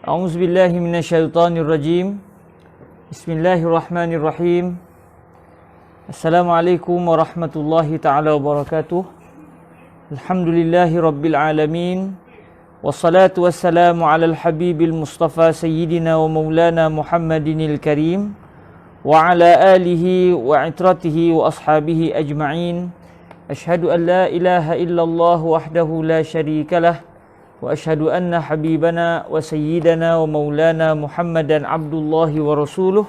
A'udzu billahi minasyaitonir rajim. Bismillahirrahmanirrahim. Assalamualaikum warahmatullahi taala wabarakatuh. Alhamdulillahi rabbil alamin. Wassalatu wassalamu ala al-habibil mustafa sayyidina wa maulana Muhammadinil karim wa ala alihi wa itratihi wa ashabihi ajma'in. Ashhadu an la ilaha illallah wahdahu la syarikalah wa ashhadu anna habibana wa sayyidana wa maulana Muhammadan abdullahi wa rasuluh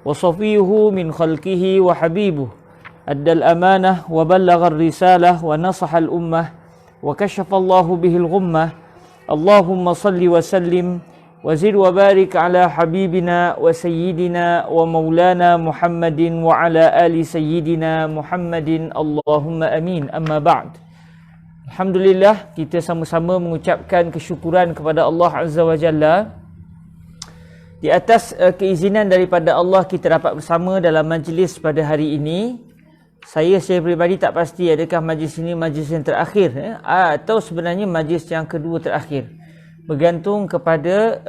wa safiyuhu min khalqihi wa habibuh addal amanah wa ballaghar risalah wa nasahal ummah wa kashafallahu bihil ghummah. Allahumma salli wa sallim wa zid wa barik ala habibina wa sayyidina wa maulana Muhammadin wa ala ali sayyidina Muhammadin. Allahumma amin. Amma ba'd. Alhamdulillah, kita sama-sama mengucapkan kesyukuran kepada Allah Azza wa Jalla. Di atas keizinan daripada Allah, kita dapat bersama dalam majlis pada hari ini. Saya peribadi tak pasti adakah majlis ini majlis yang terakhir atau sebenarnya majlis yang kedua terakhir. Bergantung kepada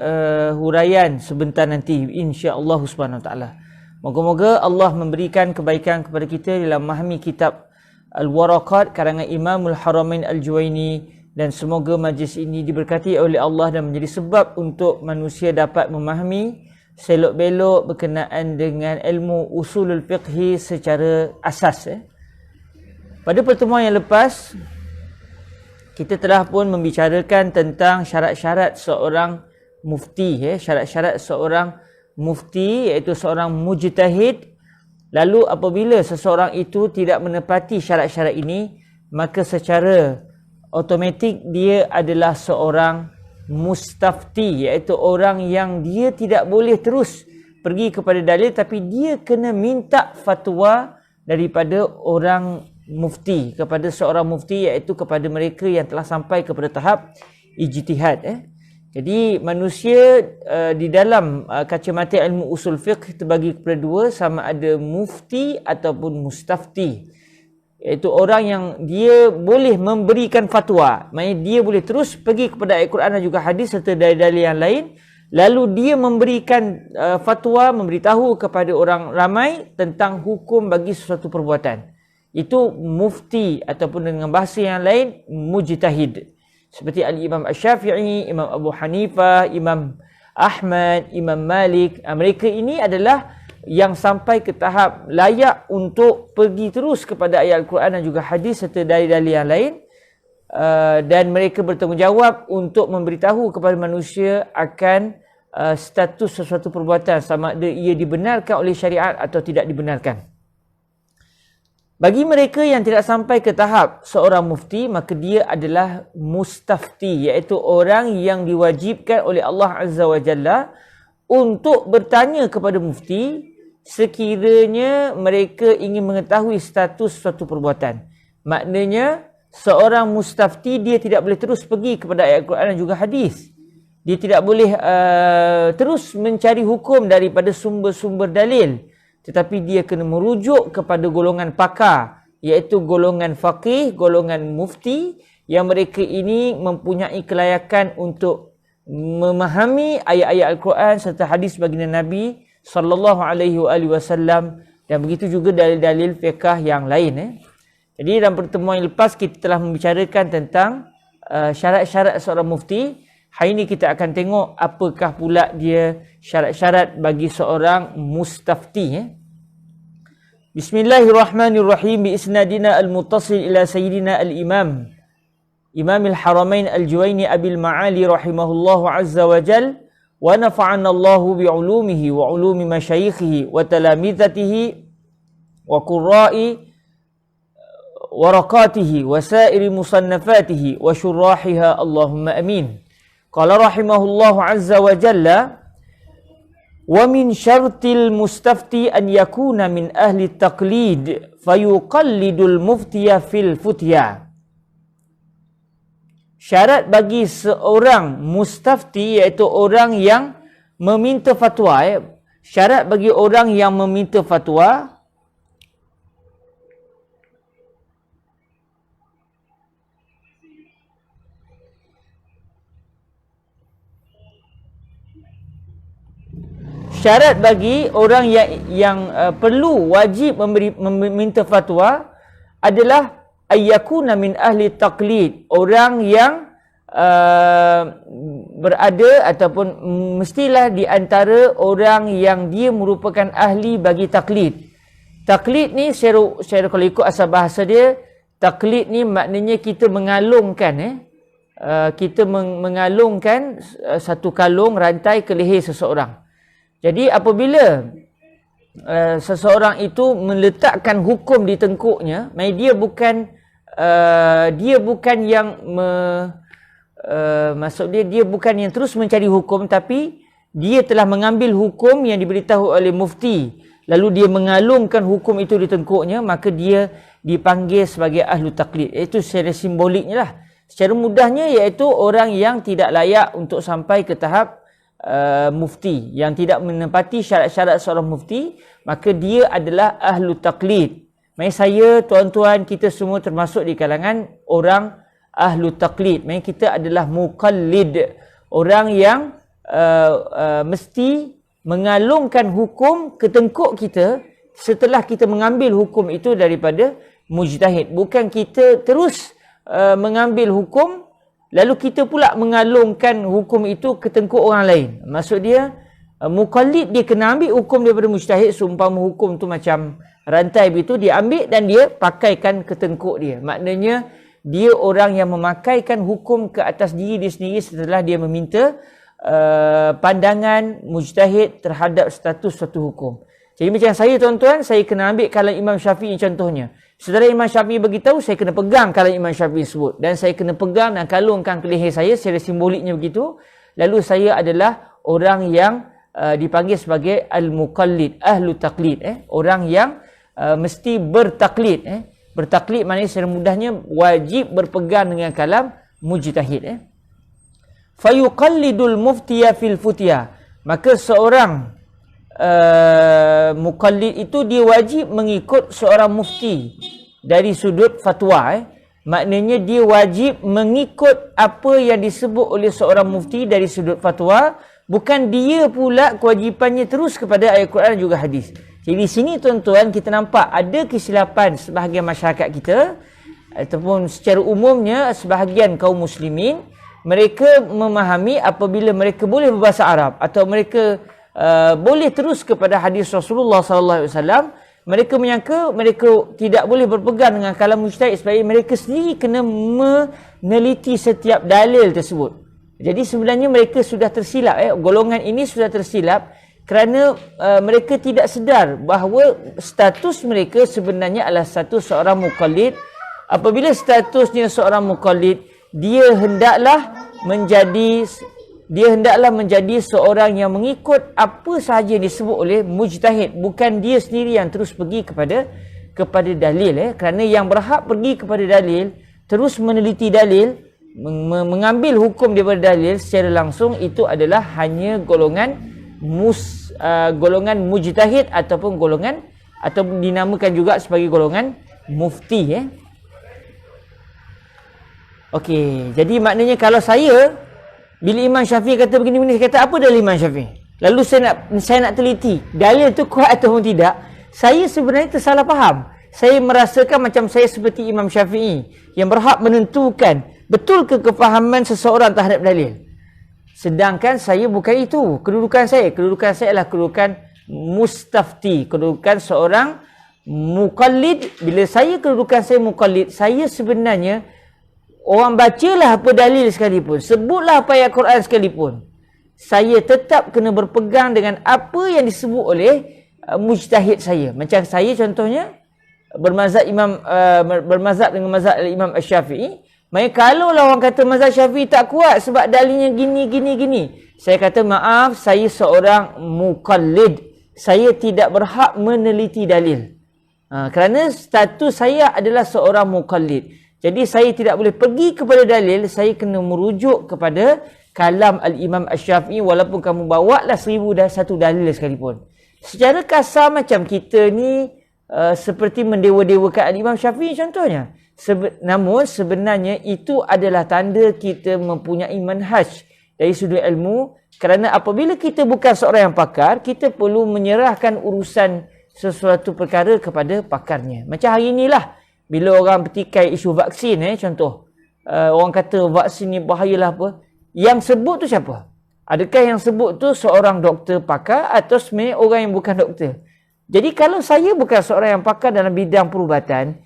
huraian sebentar nanti, insya-Allah Subhanahu Wa Taala. Moga-moga Allah memberikan kebaikan kepada kita dalam memahami kitab Al-Waraqat karangan Imamul Haramain Al-Juwaini, dan semoga majlis ini diberkati oleh Allah dan menjadi sebab untuk manusia dapat memahami selok-belok berkenaan dengan ilmu usulul fiqhi secara asas. Pada pertemuan yang lepas, kita telah pun membicarakan tentang syarat-syarat seorang mufti, syarat-syarat seorang mufti iaitu seorang mujtahid. Lalu apabila seseorang itu tidak menepati syarat-syarat ini, maka secara automatik dia adalah seorang mustafti, iaitu orang yang dia tidak boleh terus pergi kepada dalil, tapi dia kena minta fatwa daripada orang mufti, kepada seorang mufti, iaitu kepada mereka yang telah sampai kepada tahap ijtihad. Jadi manusia di dalam kacamata ilmu usul fiqh terbagi kepada dua, sama ada mufti ataupun mustafti, iaitu orang yang dia boleh memberikan fatwa, maknanya dia boleh terus pergi kepada ayat Quran dan juga hadis serta dalil-dalil yang lain, lalu dia memberikan fatwa, memberitahu kepada orang ramai tentang hukum bagi sesuatu perbuatan. Itu mufti, ataupun dengan bahasa yang lain mujtahid. Seperti Al-Imam Asy-Syafi'i, Imam Abu Hanifah, Imam Ahmad, Imam Malik. Mereka ini adalah yang sampai ke tahap layak untuk pergi terus kepada ayat Al-Quran dan juga hadis serta dalil-dalil yang lain. Dan mereka bertanggungjawab untuk memberitahu kepada manusia akan status sesuatu perbuatan, sama ada ia dibenarkan oleh syariat atau tidak dibenarkan. Bagi mereka yang tidak sampai ke tahap seorang mufti, maka dia adalah mustafti, iaitu orang yang diwajibkan oleh Allah Azza wa Jalla untuk bertanya kepada mufti sekiranya mereka ingin mengetahui status suatu perbuatan. Maknanya, seorang mustafti dia tidak boleh terus pergi kepada ayat Quran dan juga hadis. Dia tidak boleh terus mencari hukum daripada sumber-sumber dalil, tetapi dia kena merujuk kepada golongan pakar, iaitu golongan faqih, golongan mufti, yang mereka ini mempunyai kelayakan untuk memahami ayat-ayat Al-Quran serta hadis baginda Nabi sallallahu alaihi wasallam, dan begitu juga dalil-dalil fiqh yang lain. Jadi dalam pertemuan yang lepas kita telah membicarakan tentang syarat-syarat seorang mufti. Hari ini kita akan tengok apakah pula dia syarat-syarat bagi seorang mustafti. Bismillahirrahmanirrahim. Biisnadina al-muttasil ila sayyidina al-imam Imamil Haramain Al-Juwaini Abil Ma'ali rahimahullahu azza wa jal, wa nafa'ana Allahu bi'ulumihi wa ulumi masyayikhihi wa talamidatihi wa qurra'i warakatihi wa sairi musannafatihi wa syurrahiha. Allahumma amin. Qala rahimahullahu azza wa jalla, wa min syartil mustafti an yakuna min ahli taqlid fayuqallidul muftiya fil futya. Syarat bagi seorang mustafti, iaitu orang yang meminta fatwa. Syarat bagi orang yang meminta fatwa, Syarat bagi orang yang perlu wajib meminta fatwa adalah ayyakuna min ahli taqlid, orang yang berada ataupun mestilah di antara orang yang dia merupakan ahli bagi taklid. Taklid ni secara kalau ikut asal bahasa dia, taklid ni maknanya kita mengalungkan kita mengalungkan satu kalung rantai ke leher seseorang. Jadi apabila seseorang itu meletakkan hukum di tengkuknya, dia bukan yang maksud dia bukan yang terus mencari hukum, tapi dia telah mengambil hukum yang diberitahu oleh mufti, lalu dia mengalungkan hukum itu di tengkuknya, maka dia dipanggil sebagai ahlu taklid. Itu secara simboliknya lah. Secara mudahnya iaitu orang yang tidak layak untuk sampai ke tahap mufti, yang tidak menepati syarat-syarat seorang mufti, maka dia adalah ahlu taklid. Saya, tuan-tuan, kita semua termasuk di kalangan orang ahlu taklid. Kita adalah muqallid, orang yang mesti mengalungkan hukum ke tengkuk kita setelah kita mengambil hukum itu daripada mujtahid. Bukan kita terus mengambil hukum lalu kita pula mengalungkan hukum itu ke tengkuk orang lain. Maksud dia, muqallid dia kena ambil hukum daripada mujtahid, seumpama hukum tu macam rantai begitu, dia ambil dan dia pakaikan ke tengkuk dia. Maknanya dia orang yang memakaikan hukum ke atas diri dia sendiri setelah dia meminta pandangan mujtahid terhadap status suatu hukum. Jadi macam saya, tuan-tuan, saya kena ambil kalam Imam Syafi'i contohnya. Setelah Imam Syafi'i beritahu, saya kena pegang kalam Imam Syafi'i sebut. Dan saya kena pegang dan kalungkan ke leher saya secara simboliknya begitu. Lalu saya adalah orang yang dipanggil sebagai al-muqallid, ahlu taklid. Orang yang mesti bertaklid. Bertaklid maknanya secara mudahnya wajib berpegang dengan kalam mujtahid. Fayuqallidul muftiya fil futya. Maka seorang muqallid itu dia wajib mengikut seorang mufti dari sudut fatwa. Maknanya dia wajib mengikut apa yang disebut oleh seorang mufti dari sudut fatwa, bukan dia pula kewajipannya terus kepada ayat Quran dan juga hadis. Jadi di sini, tuan-tuan, kita nampak ada kesilapan sebahagian masyarakat kita ataupun secara umumnya sebahagian kaum muslimin. Mereka memahami apabila mereka boleh berbahasa Arab atau mereka boleh terus kepada hadis Rasulullah sallallahu alaihi wasallam, mereka menyangka mereka tidak boleh berpegang dengan kalam mujtahid sebab mereka sendiri kena meneliti setiap dalil tersebut. Jadi sebenarnya mereka sudah tersilap, golongan ini sudah tersilap kerana mereka tidak sedar bahawa status mereka sebenarnya adalah status seorang muqallid. Apabila statusnya seorang muqallid, dia hendaklah menjadi seorang yang mengikut apa sahaja yang disebut oleh mujtahid, bukan dia sendiri yang terus pergi kepada dalil. Kerana yang berhak pergi kepada dalil, terus meneliti dalil, mengambil hukum daripada dalil secara langsung, itu adalah hanya golongan mujtahid ataupun golongan, atau dinamakan juga sebagai golongan mufti. Okey, jadi maknanya kalau saya, bila Imam Syafi'i kata begini-begini, saya kata apa dalil Imam Syafi'i? Lalu saya nak teliti dalil tu kuat ataupun tidak, saya sebenarnya tersalah faham. Saya merasakan macam saya seperti Imam Syafi'i yang berhak menentukan betul ke kefahaman seseorang terhadap dalil. Sedangkan saya bukan itu. Kedudukan saya adalah kedudukan mustafti, kedudukan seorang muqallid. Bila kedudukan saya muqallid, saya sebenarnya, orang bacalah apa dalil sekalipun, sebutlah apa ayat Quran sekalipun, saya tetap kena berpegang dengan apa yang disebut oleh mujtahid saya. Macam saya contohnya bermazhab dengan mazhab Imam Asy-Syafi'i. Maka kalau orang kata mazhab Syafi'i tak kuat sebab dalilnya gini, saya kata maaf, saya seorang muqallid. Saya tidak berhak meneliti dalil. Kerana status saya adalah seorang muqallid. Jadi saya tidak boleh pergi kepada dalil, saya kena merujuk kepada kalam Al-Imam Asy-Syafi'i walaupun kamu bawalah 1001 dalil sekalipun. Secara kasar macam kita ni seperti mendewa-dewakan Al-Imam Syafi'i contohnya. Namun sebenarnya itu adalah tanda kita mempunyai manhaj dari sudut ilmu, kerana apabila kita bukan seorang yang pakar, kita perlu menyerahkan urusan sesuatu perkara kepada pakarnya. Macam hari inilah, bila orang bertikai isu vaksin, contoh, orang kata vaksin ni bahayalah apa, yang sebut tu siapa? Adakah yang sebut tu seorang doktor pakar atau sebenarnya orang yang bukan doktor? Jadi kalau saya bukan seorang yang pakar dalam bidang perubatan,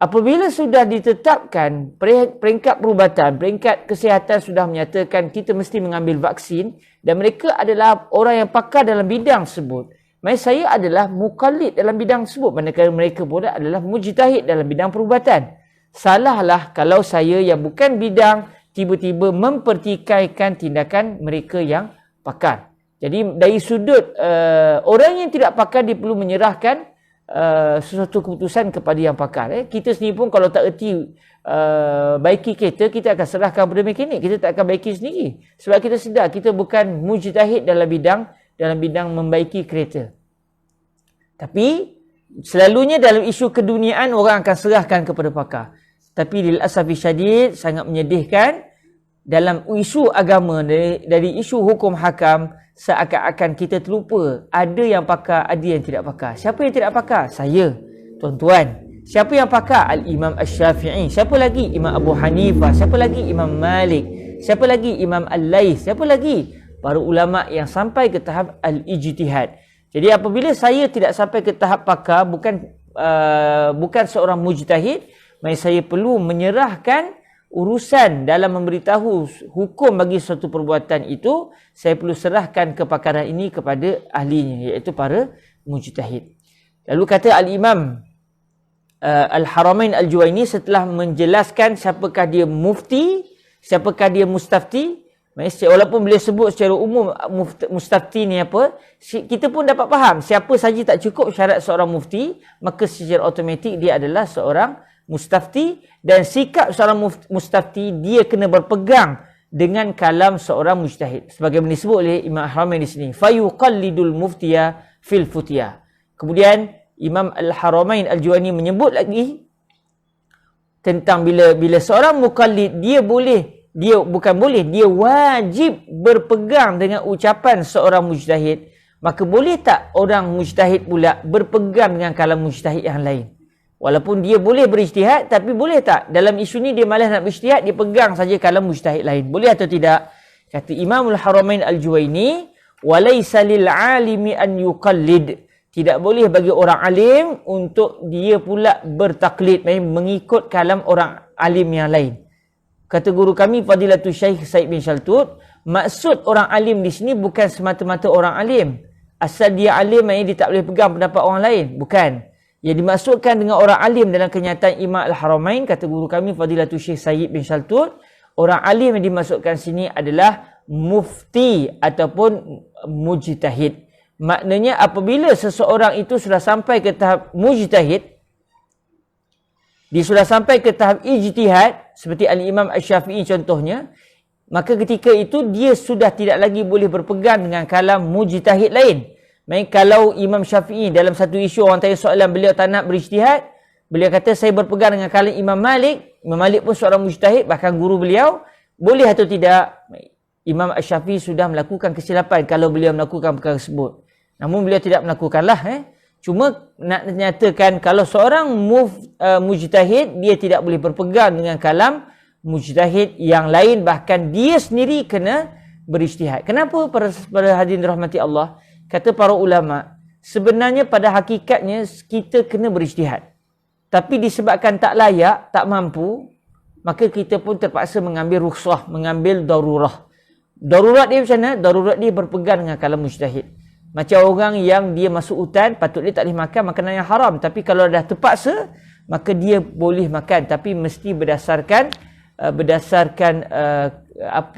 apabila sudah ditetapkan peringkat perubatan, peringkat kesihatan sudah menyatakan kita mesti mengambil vaksin dan mereka adalah orang yang pakar dalam bidang tersebut, maka saya adalah muqallid dalam bidang tersebut, manakala mereka pula adalah mujtahid dalam bidang perubatan. Salahlah kalau saya yang bukan bidang tiba-tiba mempertikaikan tindakan mereka yang pakar. Jadi dari sudut orang yang tidak pakar, dia perlu menyerahkan sesuatu keputusan kepada yang pakar. Kita sendiri pun kalau tak erti baiki kereta, kita akan serahkan kepada mekanik. Kita tak akan baiki sendiri. Sebab kita sedar kita bukan mujtahid dalam bidang membaiki kereta. Tapi selalunya dalam isu keduniaan orang akan serahkan kepada pakar. Tapi lil asafi syadid, sangat menyedihkan dalam isu agama, dari isu hukum hakam, seakan-akan kita terlupa ada yang pakar, ada yang tidak pakar. Siapa yang tidak pakar? Saya, tuan-tuan. Siapa yang pakar? Al-Imam Asy-Syafi'i. Siapa lagi? Imam Abu Hanifah. Siapa lagi? Imam Malik. Siapa lagi? Imam Al-Laits. Siapa lagi? Para ulama yang sampai ke tahap al-ijtihad. Jadi apabila saya tidak sampai ke tahap pakar, bukan seorang mujtahid, maka saya perlu menyerahkan urusan dalam memberitahu hukum bagi suatu perbuatan itu, saya perlu serahkan kepakaran ini kepada ahlinya, iaitu para mujtahid. Lalu kata Al-Imam Al-Haramain Al-Juwaini setelah menjelaskan siapakah dia mufti, siapakah dia mustafti, walaupun beliau sebut secara umum mustafti ni apa, kita pun dapat faham siapa saja tak cukup syarat seorang mufti, maka secara automatik dia adalah seorang mustafti, dan sikap seorang mustafti dia kena berpegang dengan kalam seorang mujtahid. Sebagaimana disebut oleh Imam Al-Haramain di sini, fayuqallidul muftiya fil futya. Kemudian Imam Al-Haramain Al-Juwaini menyebut lagi tentang bila seorang muqallid, dia wajib berpegang dengan ucapan seorang mujtahid. Maka boleh tak orang mujtahid pula berpegang dengan kalam mujtahid yang lain? Walaupun dia boleh berijtihad, tapi boleh tak dalam isu ni dia malas nak berijtihad, dia pegang saja kalam mujtahid lain? Boleh atau tidak? Kata Imamul Haramain Al-Juwaini, walaysa lil alimi an yuqallid. Tidak boleh bagi orang alim untuk dia pula bertaklid, mengikut kalam orang alim yang lain. Kata guru kami Fadilatul Syekh Said bin Shaltut, maksud orang alim di sini bukan semata-mata orang alim. Asal dia alim, dia tak boleh pegang pendapat orang lain. Bukan. Yang dimaksudkan dengan orang alim dalam kenyataan Imam Al-Haramain, kata guru kami Fadilatul Syekh Said bin Shaltut, orang alim yang dimaksudkan sini adalah mufti ataupun mujtahid. Maknanya apabila seseorang itu sudah sampai ke tahap mujtahid, dia sudah sampai ke tahap ijtihad, seperti Al-Imam Asy-Syafi'i contohnya, maka ketika itu dia sudah tidak lagi boleh berpegang dengan kalam mujtahid lain. Kalau Imam Syafi'i dalam satu isu orang tanya soalan, beliau tak nak berijtihad, beliau kata saya berpegang dengan kalam Imam Malik. Imam Malik pun seorang mujtahid, bahkan guru beliau. Boleh atau tidak? Imam Asy-Syafi'i sudah melakukan kesilapan kalau beliau melakukan perkara tersebut. Namun beliau tidak melakukanlah. Cuma nak nyatakan kalau seorang mujtahid, dia tidak boleh berpegang dengan kalam mujtahid yang lain, bahkan dia sendiri kena berijtihad. Kenapa para hadirin rahmati Allah? Kata para ulama, sebenarnya pada hakikatnya kita kena berijtihad. Tapi disebabkan tak layak, tak mampu, maka kita pun terpaksa mengambil rukhsah, mengambil darurah. Darurat dia macam mana? Darurat dia berpegang dengan kalam mujtahid. Macam orang yang dia masuk hutan, patut dia tak boleh makan makanan yang haram. Tapi kalau dah terpaksa, maka dia boleh makan. Tapi mesti berdasarkan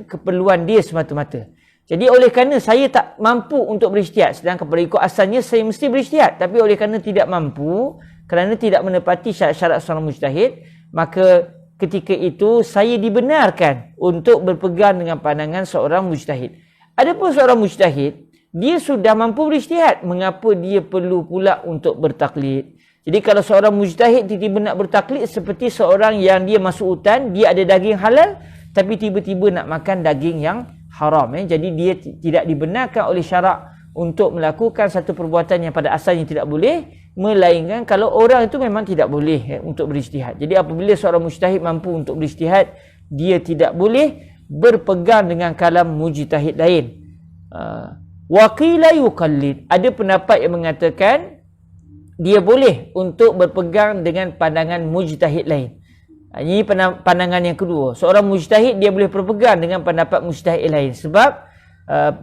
keperluan dia semata-mata. Jadi oleh kerana saya tak mampu untuk berijtihad, sedangkan pada ikut asalnya saya mesti berijtihad, tapi oleh kerana tidak mampu, kerana tidak menepati syarat-syarat seorang mujtahid, maka ketika itu saya dibenarkan untuk berpegang dengan pandangan seorang mujtahid. Adapun seorang mujtahid, dia sudah mampu berijtihad, mengapa dia perlu pula untuk bertaklid? Jadi kalau seorang mujtahid tiba-tiba nak bertaklid seperti seorang yang dia masuk hutan, dia ada daging halal, tapi tiba-tiba nak makan daging yang haram. Jadi dia tidak dibenarkan oleh syarak untuk melakukan satu perbuatan yang pada asalnya tidak boleh, melainkan kalau orang itu memang tidak boleh untuk berijtihad. Jadi apabila seorang mujtahid mampu untuk berijtihad, dia tidak boleh berpegang dengan kalam mujtahid lain. Wa qila yuqallid. Ada pendapat yang mengatakan dia boleh untuk berpegang dengan pandangan mujtahid lain. Ini pandangan yang kedua. Seorang mujtahid dia boleh berpegang dengan pendapat mujtahid lain. Sebab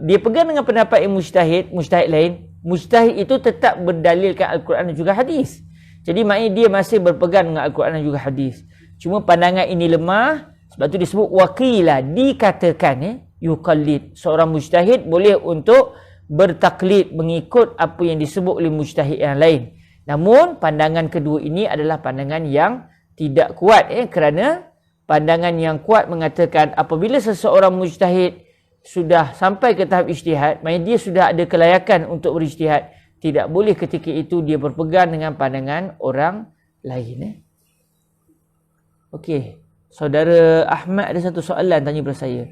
dia pegang dengan pendapat yang mujtahid lain, mujtahid itu tetap berdalilkan Al-Quran dan juga hadis. Jadi maknanya dia masih berpegang dengan Al-Quran dan juga hadis. Cuma pandangan ini lemah, sebab tu disebut waqila, dikatakan yuqallid. Seorang mujtahid boleh untuk bertaklid, mengikut apa yang disebut oleh mujtahid yang lain. Namun pandangan kedua ini adalah pandangan yang tidak kuat, kerana pandangan yang kuat mengatakan apabila seseorang mujtahid sudah sampai ke tahap ijtihad, maknanya dia sudah ada kelayakan untuk berijtihad, tidak boleh ketika itu dia berpegang dengan pandangan orang lain. Okey, saudara Ahmad ada satu soalan tanya kepada saya.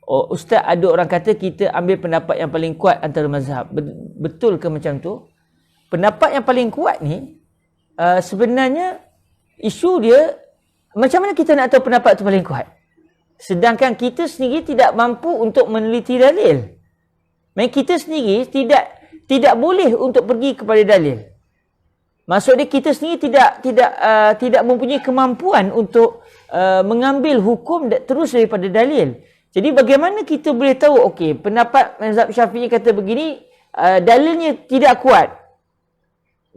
Ustaz, ada orang kata kita ambil pendapat yang paling kuat antara mazhab. Betul ke macam tu? Pendapat yang paling kuat ni sebenarnya isu dia macam mana kita nak tahu pendapat tu paling kuat? Sedangkan kita sendiri tidak mampu untuk meneliti dalil. Maksudnya kita sendiri tidak boleh untuk pergi kepada dalil. Maksudnya kita sendiri tidak mempunyai kemampuan untuk mengambil hukum terus daripada dalil. Jadi bagaimana kita boleh tahu okey, pendapat mazhab Syafi'i kata begini, dalilnya tidak kuat.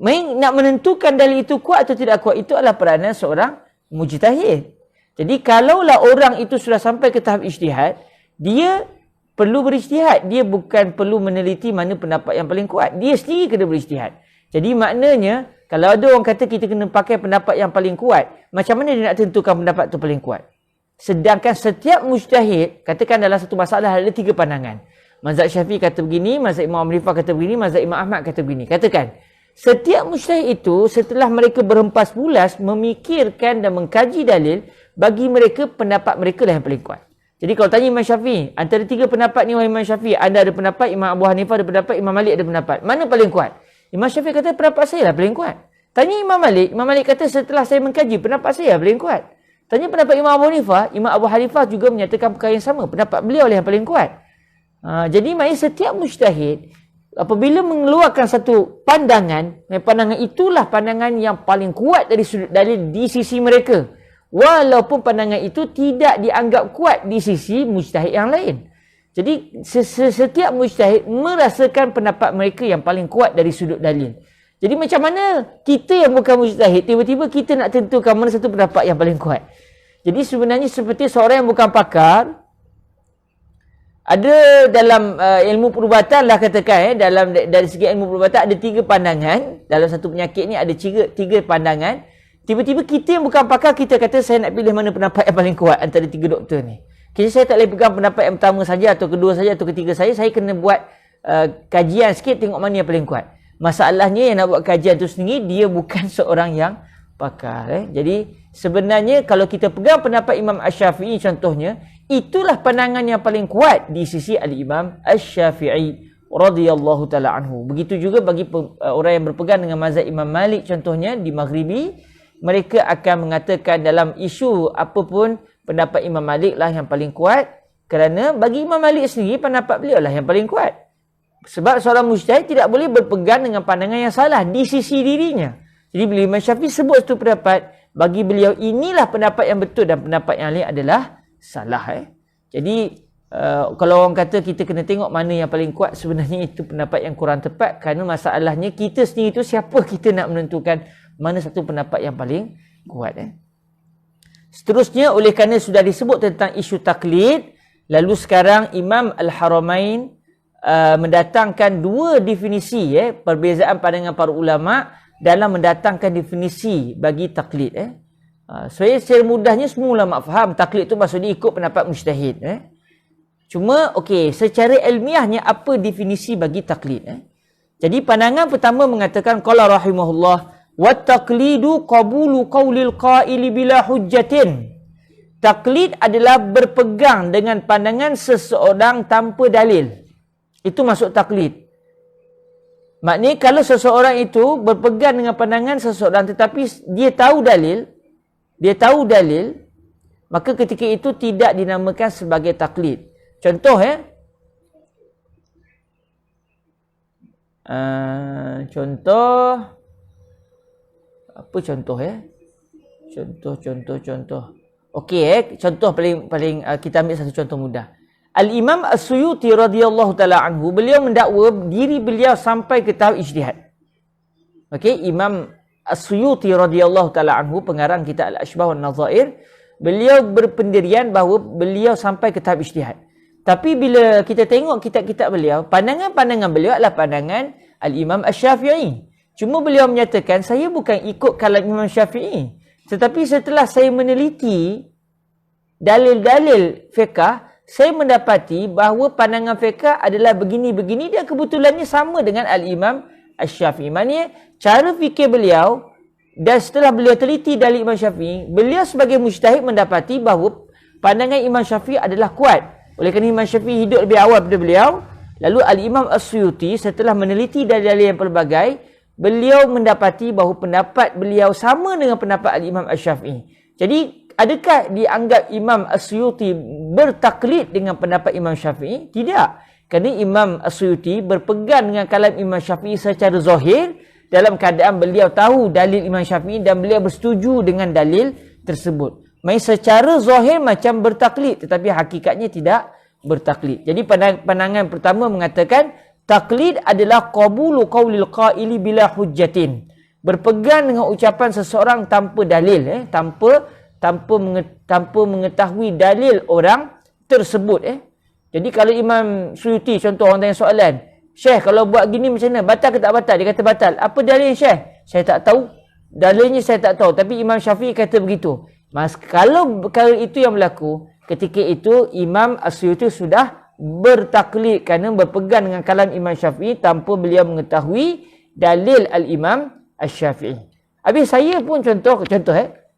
Nak menentukan dalil itu kuat atau tidak kuat, itu adalah peranan seorang mujtahid. Jadi kalaulah orang itu sudah sampai ke tahap ijtihad, dia perlu berijtihad. Dia bukan perlu meneliti mana pendapat yang paling kuat. Dia sendiri kena berijtihad. Jadi maknanya, kalau ada orang kata kita kena pakai pendapat yang paling kuat, macam mana dia nak tentukan pendapat itu paling kuat? Sedangkan setiap mujtahid, katakan dalam satu masalah ada 3 pandangan. Mazhab Syafi'i kata begini, mazhab Imam Abu Hanifah kata begini, mazhab Imam Ahmad kata begini. Katakan, setiap mujtahid itu setelah mereka berhempas pulas memikirkan dan mengkaji dalil, bagi mereka pendapat mereka lah yang paling kuat. Jadi kalau tanya Imam Syafi'i, antara 3 pendapat ni wahai Imam Syafi'i, anda ada pendapat, Imam Abu Hanifah ada pendapat, Imam Malik ada pendapat. Mana paling kuat? Imam Syafi'i kata pendapat saya lah paling kuat. Tanya Imam Malik kata setelah saya mengkaji pendapat saya lah paling kuat. Tanya pendapat Imam Abu Hanifah, Imam Abu Hanifah juga menyatakan perkara yang sama, pendapat beliau lah yang paling kuat. Jadi maknanya setiap mujtahid apabila mengeluarkan satu pandangan itulah pandangan yang paling kuat dari sudut dalil di sisi mereka. Walaupun pandangan itu tidak dianggap kuat di sisi mujtahid yang lain. Jadi setiap mujtahid merasakan pendapat mereka yang paling kuat dari sudut dalil. Jadi macam mana kita yang bukan mujtahid, tiba-tiba kita nak tentukan mana satu pendapat yang paling kuat? Jadi sebenarnya seperti seorang yang bukan pakar, ada dalam ilmu perubatan lah katakan, dari segi ilmu perubatan ada 3 pandangan. Dalam satu penyakit ni ada 3 pandangan. Tiba-tiba kita yang bukan pakar, kita kata saya nak pilih mana pendapat yang paling kuat antara 3 doktor ni. Jadi saya tak boleh pegang pendapat yang pertama saja atau kedua saja atau ketiga saya kena buat kajian sikit tengok mana yang paling kuat. Masalahnya yang nak buat kajian tu sendiri, dia bukan seorang yang pakar. Jadi sebenarnya kalau kita pegang pendapat Imam Asy-Syafi'i contohnya, itulah pandangan yang paling kuat di sisi Al-Imam Asy-Syafi'i radhiyallahu taala anhu. Begitu juga bagi orang yang berpegang dengan mazhab Imam Malik contohnya di Maghribi, mereka akan mengatakan dalam isu apapun pendapat Imam Malik lah yang paling kuat, kerana bagi Imam Malik sendiri pendapat beliau lah yang paling kuat. Sebab seorang mujtahid tidak boleh berpegang dengan pandangan yang salah di sisi dirinya. Jadi bila Imam Syafi'i sebut satu pendapat, bagi beliau inilah pendapat yang betul dan pendapat yang lain adalah salah. Jadi kalau orang kata kita kena tengok mana yang paling kuat, sebenarnya itu pendapat yang kurang tepat, kerana masalahnya kita sendiri itu siapa kita nak menentukan mana satu pendapat yang paling kuat. Seterusnya, oleh kerana sudah disebut tentang isu taklid, lalu sekarang Imam Al-Haramain mendatangkan 2 definisi perbezaan pandangan para ulama dalam mendatangkan definisi bagi taklid. Secara mudahnya semua ulama faham taklid itu maksudnya ikut pendapat mujtahid. Cuma okey, secara ilmiahnya apa definisi bagi taklid? Jadi pandangan pertama mengatakan qala rahimahullah wa taqlidu qabulu qaulil qaili bila hujjatin. Taklid adalah berpegang dengan pandangan seseorang tanpa dalil. Itu maksud taklid. Maknanya kalau seseorang itu berpegang dengan pandangan seseorang tetapi dia tahu dalil, maka ketika itu tidak dinamakan sebagai taklid. Contoh contoh apa contoh contoh. Okey contoh paling kita ambil satu contoh mudah. Al-Imam As-Suyuti radhiyallahu taala anhu, beliau mendakwa diri beliau sampai ke tahap ijtihad. Okey, Imam As-Suyuti radhiyallahu taala anhu, pengarang kitab Al-Ashbah wan Nadhair, beliau berpendirian bahawa beliau sampai ke tahap ijtihad. Tapi bila kita tengok kitab-kitab beliau, pandangan-pandangan beliau adalah pandangan Al-Imam Asy-Syafi'i. Cuma beliau menyatakan, saya bukan ikut kalam Imam Syafi'i. Tetapi setelah saya meneliti dalil-dalil fiqah, saya mendapati bahawa pandangan fiqah adalah begini-begini dan kebetulannya sama dengan Al-Imam Asy-Syafi'i. Maknanya, cara fikir beliau dan setelah beliau teliti dalil Imam Syafi'i, beliau sebagai mujtahid mendapati bahawa pandangan Imam Syafi'i adalah kuat. Oleh kerana Imam Syafi'i hidup lebih awal daripada beliau, lalu Al-Imam As-Suyuti setelah meneliti dalil-dalil yang pelbagai, beliau mendapati bahawa pendapat beliau sama dengan pendapat Al-Imam Asy-Syafi'i. Jadi, adakah dianggap Imam As-Suyuti bertaklid dengan pendapat Imam Syafi'i? Tidak. Kerana Imam As-Suyuti berpegang dengan kalam Imam Syafi'i secara zahir dalam keadaan beliau tahu dalil Imam Syafi'i dan beliau bersetuju dengan dalil tersebut. Main secara zahir macam bertaklid tetapi hakikatnya tidak bertaklid. Jadi pandangan pertama mengatakan taklid adalah qabulu qaulil qaili bila hujjatin. Berpegang dengan ucapan seseorang tanpa dalil, tanpa mengetahui dalil orang tersebut. Jadi kalau Imam Suyuti, contoh orang tanya soalan, Syekh kalau buat gini macam mana? Batal ke tak batal? Dia kata batal. Apa dalil Syekh? Saya tak tahu. Dalilnya saya tak tahu. Tapi Imam Syafi'i kata begitu. Kalau perkara itu yang berlaku, ketika itu Imam As-Suyuti sudah bertaklid kerana berpegang dengan kalam Imam Syafi'i tanpa beliau mengetahui dalil Al-Imam Asy-Syafi'i. Habis saya pun contoh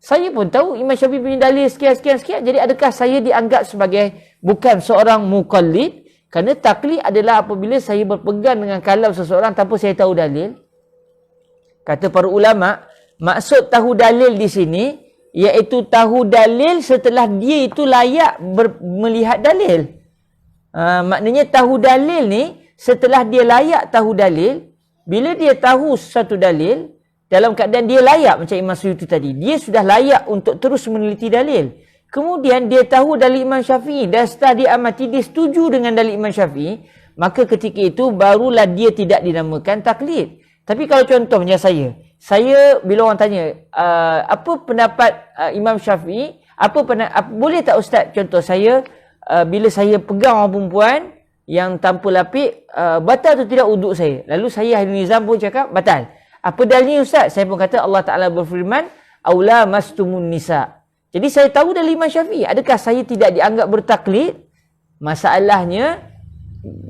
saya pun tahu Imam Syafi'i punya dalil sekian. Jadi adakah saya dianggap sebagai bukan seorang muqallid? Kerana taklid adalah apabila saya berpegang dengan kalam seseorang tanpa saya tahu dalil. Kata para ulama, maksud tahu dalil di sini iaitu tahu dalil setelah dia itu layak melihat dalil. Maknanya tahu dalil ni setelah dia layak tahu dalil, bila dia tahu satu dalil dalam keadaan dia layak macam Imam Suyuti tadi, dia sudah layak untuk terus meneliti dalil. Kemudian dia tahu dalil Imam Syafi'i dan setelah dia amati dia setuju dengan dalil Imam Syafi'i, maka ketika itu barulah dia tidak dinamakan taklid. Tapi kalau contoh macam saya bila orang tanya apa pendapat Imam Syafi'i, boleh tak ustaz contoh saya bila saya pegang orang perempuan yang tanpa lapik, batal atau tidak uduk saya? Lalu saya Haidul Nizam pun cakap batal. Apa dalilnya ustaz? Saya pun kata Allah Ta'ala berfirman, aula mastumun nisa. Jadi saya tahu dari Imam Syafi'i. Adakah saya tidak dianggap bertaklid? Masalahnya,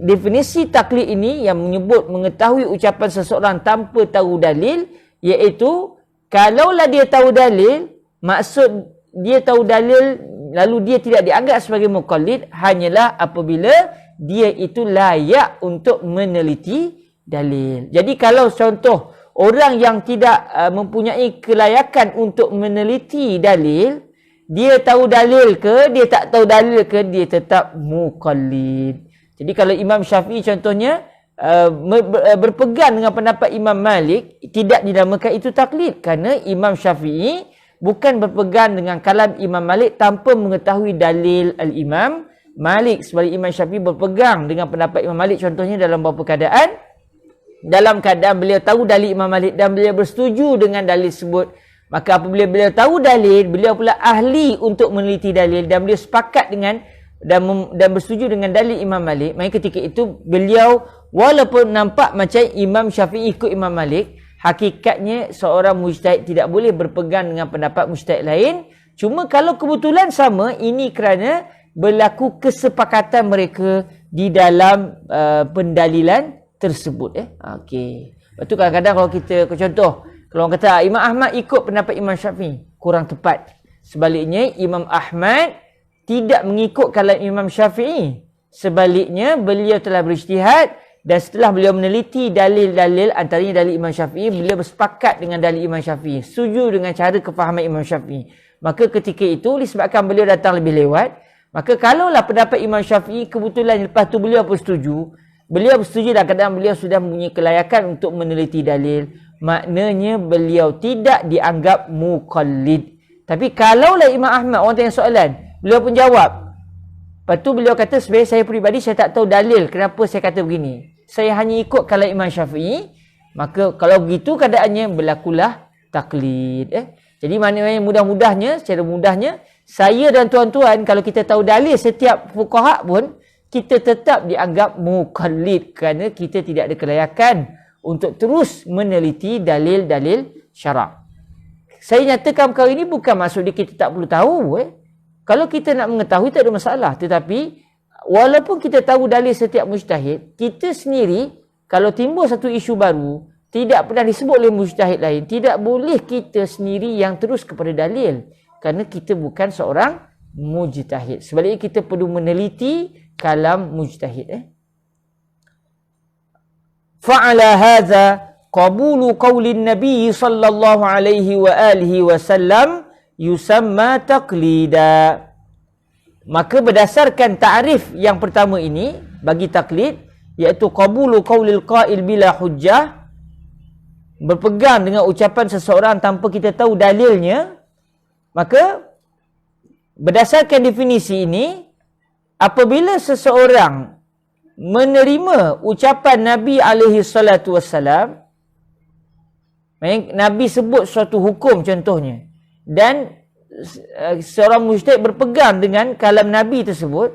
definisi taklid ini yang menyebut mengetahui ucapan seseorang tanpa tahu dalil, iaitu kalaulah dia tahu dalil, maksud dia tahu dalil lalu dia tidak dianggap sebagai muqallid hanyalah apabila dia itu layak untuk meneliti dalil. Jadi kalau contoh orang yang tidak mempunyai kelayakan untuk meneliti dalil, dia tahu dalil ke, dia tak tahu dalil ke, dia tetap muqallid. Jadi kalau Imam Syafi'i contohnya berpegang dengan pendapat Imam Malik, tidak dinamakan itu taklid kerana Imam Syafi'i bukan berpegang dengan kalam Imam Malik tanpa mengetahui dalil Al-Imam Malik. Sebab Imam Syafi'i berpegang dengan pendapat Imam Malik contohnya dalam beberapa keadaan. Dalam keadaan beliau tahu dalil Imam Malik dan beliau bersetuju dengan dalil tersebut, maka apabila beliau tahu dalil, beliau pula ahli untuk meneliti dalil dan beliau sepakat dengan dan bersetuju dengan dalil Imam Malik, maka ketika itu beliau walaupun nampak macam Imam Syafi'i ikut Imam Malik, hakikatnya seorang mujtahid tidak boleh berpegang dengan pendapat mujtahid lain. Cuma kalau kebetulan sama, ini kerana berlaku kesepakatan mereka di dalam pendalilan tersebut. Okey. Lepas tu kadang-kadang kalau kita contoh, kalau orang kata Imam Ahmad ikut pendapat Imam Syafi'i, kurang tepat. Sebaliknya Imam Ahmad tidak mengikut kalam Imam Syafi'i. Sebaliknya beliau telah berijtihad dan setelah beliau meneliti dalil-dalil, antaranya dalil Imam Syafi'i, beliau bersepakat dengan dalil Imam Syafi'i, setuju dengan cara kefahaman Imam Syafi'i. Maka ketika itu disebabkan beliau datang lebih lewat, maka kalaulah pendapat Imam Syafi'i kebetulan lepas tu beliau pun setuju, beliau bersetuju dan kadang beliau sudah mempunyai kelayakan untuk meneliti dalil, maknanya beliau tidak dianggap muqallid. Tapi kalaulah Imam Ahmad, orang tanya soalan, beliau pun jawab. Lepas tu beliau kata, sebenarnya saya peribadi saya tak tahu dalil kenapa saya kata begini. Saya hanya ikut kalam Imam Syafi'i. Maka kalau begitu keadaannya berlakulah taklid. Jadi maknanya mudah-mudahnya, secara mudahnya, saya dan tuan-tuan kalau kita tahu dalil setiap fuqaha pun, kita tetap dianggap muqallid kerana kita tidak ada kelayakan untuk terus meneliti dalil-dalil syarak. Saya nyatakan perkara ini bukan maksud dia kita tak perlu tahu. Kalau kita nak mengetahui tak ada masalah. Tetapi walaupun kita tahu dalil setiap mujtahid, kita sendiri kalau timbul satu isu baru, tidak pernah disebut oleh mujtahid lain, tidak boleh kita sendiri yang terus kepada dalil. Kerana kita bukan seorang mujtahid. Sebaliknya kita perlu meneliti kalam mujtahid. Fa'ala hadza qabulu qaulin Nabi sallallahu alaihi wa alihi wasallam yusamma taqlida. Maka berdasarkan ta'rif yang pertama ini bagi taklid, iaitu qabulu qaulil qail bila hujjah, berpegang dengan ucapan seseorang tanpa kita tahu dalilnya. Maka berdasarkan definisi ini, apabila seseorang menerima ucapan Nabi alaihi salatu wassalam, Nabi sebut suatu hukum contohnya, dan seorang mujtahid berpegang dengan kalam Nabi tersebut,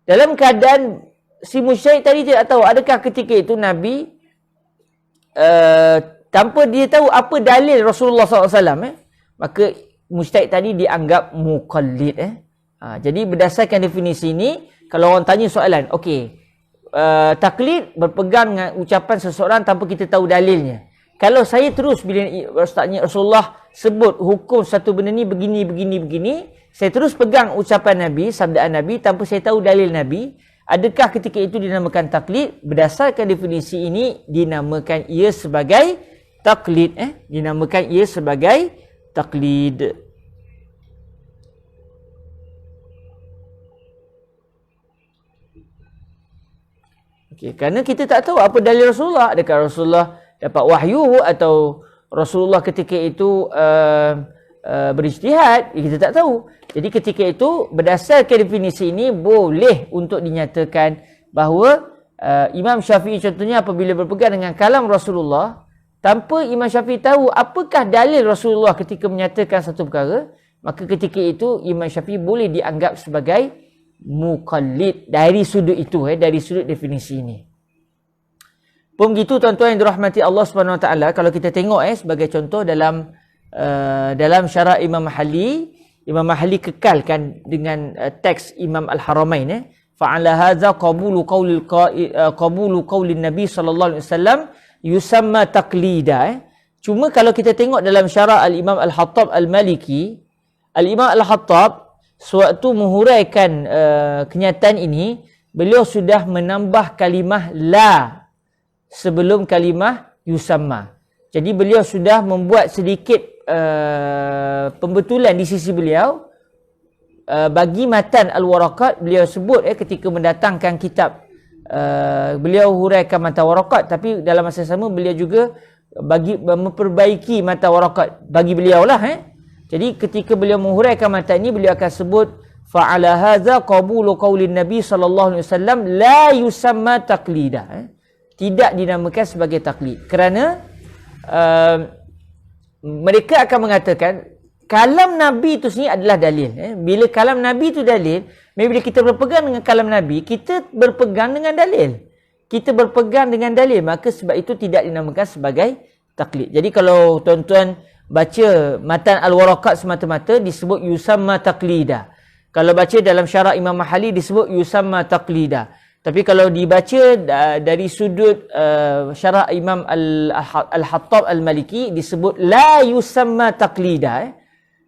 dalam keadaan si mujtahid tadi tidak tahu adakah ketika itu Nabi tanpa dia tahu apa dalil Rasulullah SAW, maka mujtahid tadi dianggap muqallid. Jadi berdasarkan definisi ini, kalau orang tanya soalan, okey, taklid berpegang dengan ucapan seseorang tanpa kita tahu dalilnya. Kalau saya terus bila Ustaznya Rasulullah sebut hukum satu benda ni begini, saya terus pegang ucapan Nabi, sabdaan Nabi tanpa saya tahu dalil Nabi, adakah ketika itu dinamakan taklid? Berdasarkan definisi ini dinamakan ia sebagai taklid. Dinamakan ia sebagai taklid. Okey, kerana kita tak tahu apa dalil Rasulullah. Adakah Rasulullah dapat wahyu atau Rasulullah ketika itu berijtihad, kita tak tahu. Jadi ketika itu berdasarkan definisi ini boleh untuk dinyatakan bahawa Imam Syafi'i contohnya apabila berpegang dengan kalam Rasulullah tanpa Imam Syafi'i tahu apakah dalil Rasulullah ketika menyatakan satu perkara, maka ketika itu Imam Syafi'i boleh dianggap sebagai muqallid dari sudut itu, dari sudut definisi ini. Pun begitu tuan-tuan yang dirahmati Allah Subhanahu Wa Taala, kalau kita tengok sebagai contoh dalam syarah Imam Mahali, Imam Mahali kekalkan dengan teks Imam Al-Haramain, fa'ala hadza qabulu qaulin Nabi sallallahu alaihi wasallam yusamma taqlida. Cuma kalau kita tengok dalam syarah Al-Imam Al-Hattab Al-Maliki, Al-Imam Al-Hattab sewaktu menghuraikan kenyataan ini, beliau sudah menambah kalimah la sebelum kalimah yusamma. Jadi beliau sudah membuat sedikit pembetulan di sisi beliau. Bagi matan Al-Waraqat, beliau sebut ketika mendatangkan kitab, beliau huraikan matan Waraqat, tapi dalam masa sama beliau juga memperbaiki matan Waraqat bagi beliau lah. Jadi ketika beliau menghuraikan matan ini, beliau akan sebut fa'ala hadza qabulu qaulin Nabi sallallahu alaihi wasallam la yusamma taqlida. Tidak dinamakan sebagai taklid. Kerana mereka akan mengatakan kalam Nabi itu sendiri adalah dalil. Bila kalam Nabi itu dalil, bila kita berpegang dengan kalam Nabi, kita berpegang dengan dalil. Kita berpegang dengan dalil, maka sebab itu tidak dinamakan sebagai taklid. Jadi kalau tuan-tuan baca matan Al-Waraqat semata-mata disebut yusamma taqlida. Kalau baca dalam syarah Imam Mahali disebut yusamma taqlida. Tapi kalau dibaca dari sudut syarah Imam Al-Hattab Al-Maliki disebut la yusamma taqlida.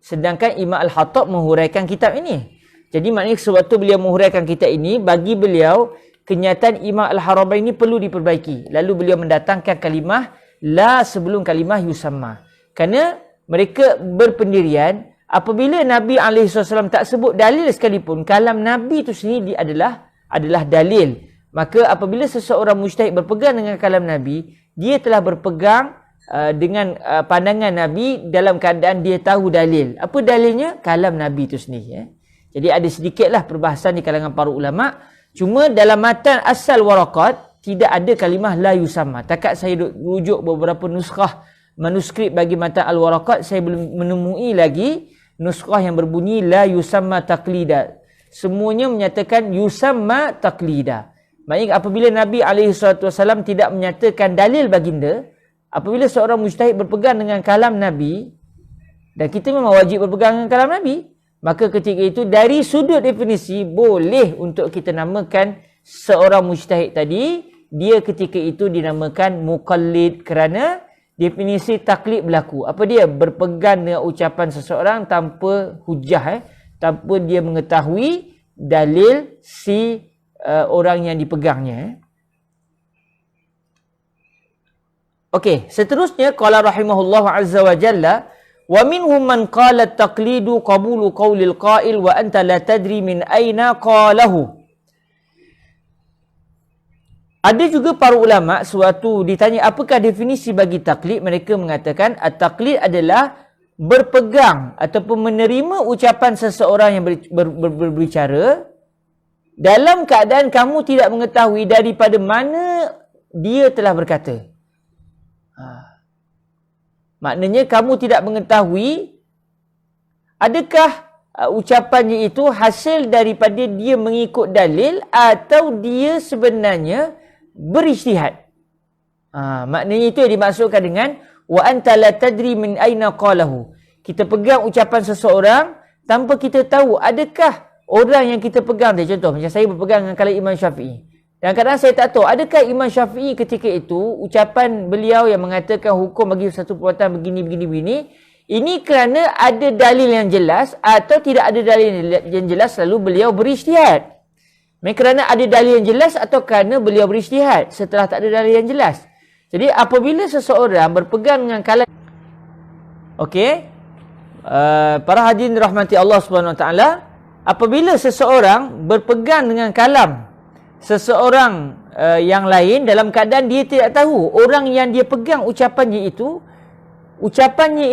Sedangkan Imam Al-Khattab menghuraikan kitab ini. Jadi maknanya sewaktu beliau menghuraikan kitab ini, bagi beliau kenyataan Imam Al-Haramain ini perlu diperbaiki. Lalu beliau mendatangkan kalimah la sebelum kalimah yusamma. Kerana mereka berpendirian apabila Nabi SAW tak sebut dalil sekalipun, kalam Nabi itu sendiri adalah dalil. Maka apabila seseorang mujtahid berpegang dengan kalam Nabi, dia telah berpegang dengan pandangan Nabi dalam keadaan dia tahu dalil. Apa dalilnya? Kalam Nabi itu sendiri. Jadi ada sedikitlah perbahasan di kalangan para ulama. Cuma dalam matan asal waraqat tidak ada kalimah la yusamma. Takat saya rujuk beberapa nuskhah manuskrip bagi matan al-waraqat, saya belum menemui lagi nuskhah yang berbunyi la yusamma taqlida. Semuanya menyatakan yusamma taqlida. Maksudnya apabila Nabi SAW tidak menyatakan dalil baginda, apabila seorang mujtahid berpegang dengan kalam Nabi, dan kita memang wajib berpegang dengan kalam Nabi, maka ketika itu dari sudut definisi boleh untuk kita namakan seorang mujtahid tadi, dia ketika itu dinamakan muqallid kerana definisi taklid berlaku. Apa dia? Berpegang dengan ucapan seseorang tanpa hujah, tanpa dia mengetahui dalil si orang yang dipegangnya. Okey, seterusnya qala rahimahullah azza wa jalla wa minhum man qala at-taqlidu qabulu qawlil qa'il wa anta la tadri min aina qalahu. Ada juga para ulama suatu ditanya apakah definisi bagi taklid, mereka mengatakan at-taqlid adalah berpegang ataupun menerima ucapan seseorang yang berbicara dalam keadaan kamu tidak mengetahui daripada mana dia telah berkata. Maknanya kamu tidak mengetahui adakah ucapannya itu hasil daripada dia mengikut dalil atau dia sebenarnya berijtihad. Maknanya itu yang dimaksudkan dengan wa anta la tadri min aina qalahu. Kita pegang ucapan seseorang tanpa kita tahu adakah orang yang kita pegang dia. Contoh macam saya berpegang dengan kalam Imam Syafi'i. Dan kadang saya tak tahu adakah Imam Syafi'i ketika itu ucapan beliau yang mengatakan hukum bagi satu perbuatan begini. Ini kerana ada dalil yang jelas atau tidak ada dalil yang jelas lalu beliau berijtihad. Kerana ada dalil yang jelas atau kerana beliau berijtihad setelah tak ada dalil yang jelas. Jadi apabila seseorang berpegang dengan kalam, okey, para hadirin rahmati Allah Subhanahu Wa Taala, apabila seseorang berpegang dengan kalam seseorang yang lain dalam keadaan dia tidak tahu orang yang dia pegang ucapannya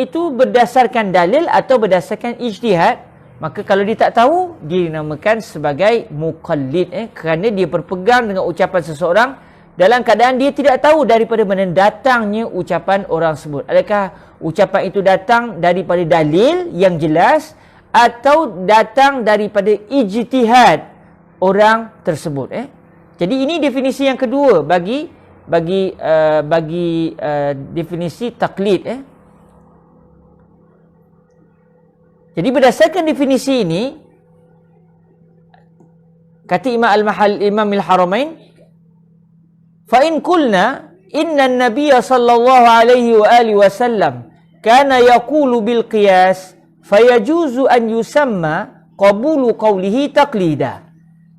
itu berdasarkan dalil atau berdasarkan ijtihad, maka kalau dia tak tahu, dia dinamakan sebagai muqallid kerana dia berpegang dengan ucapan seseorang dalam keadaan dia tidak tahu daripada mana datangnya ucapan orang tersebut. Adakah ucapan itu datang daripada dalil yang jelas atau datang daripada ijtihad orang tersebut. Jadi ini definisi yang kedua bagi definisi taklid. Jadi berdasarkan definisi ini, kata Imam Al-Haramain, fa in qulna inna an-nabiy sallallahu alaihi wa alihi wasallam kana yaqulu bil qiyas fayajuzu an yusamma qabulu qawlihi taqlida.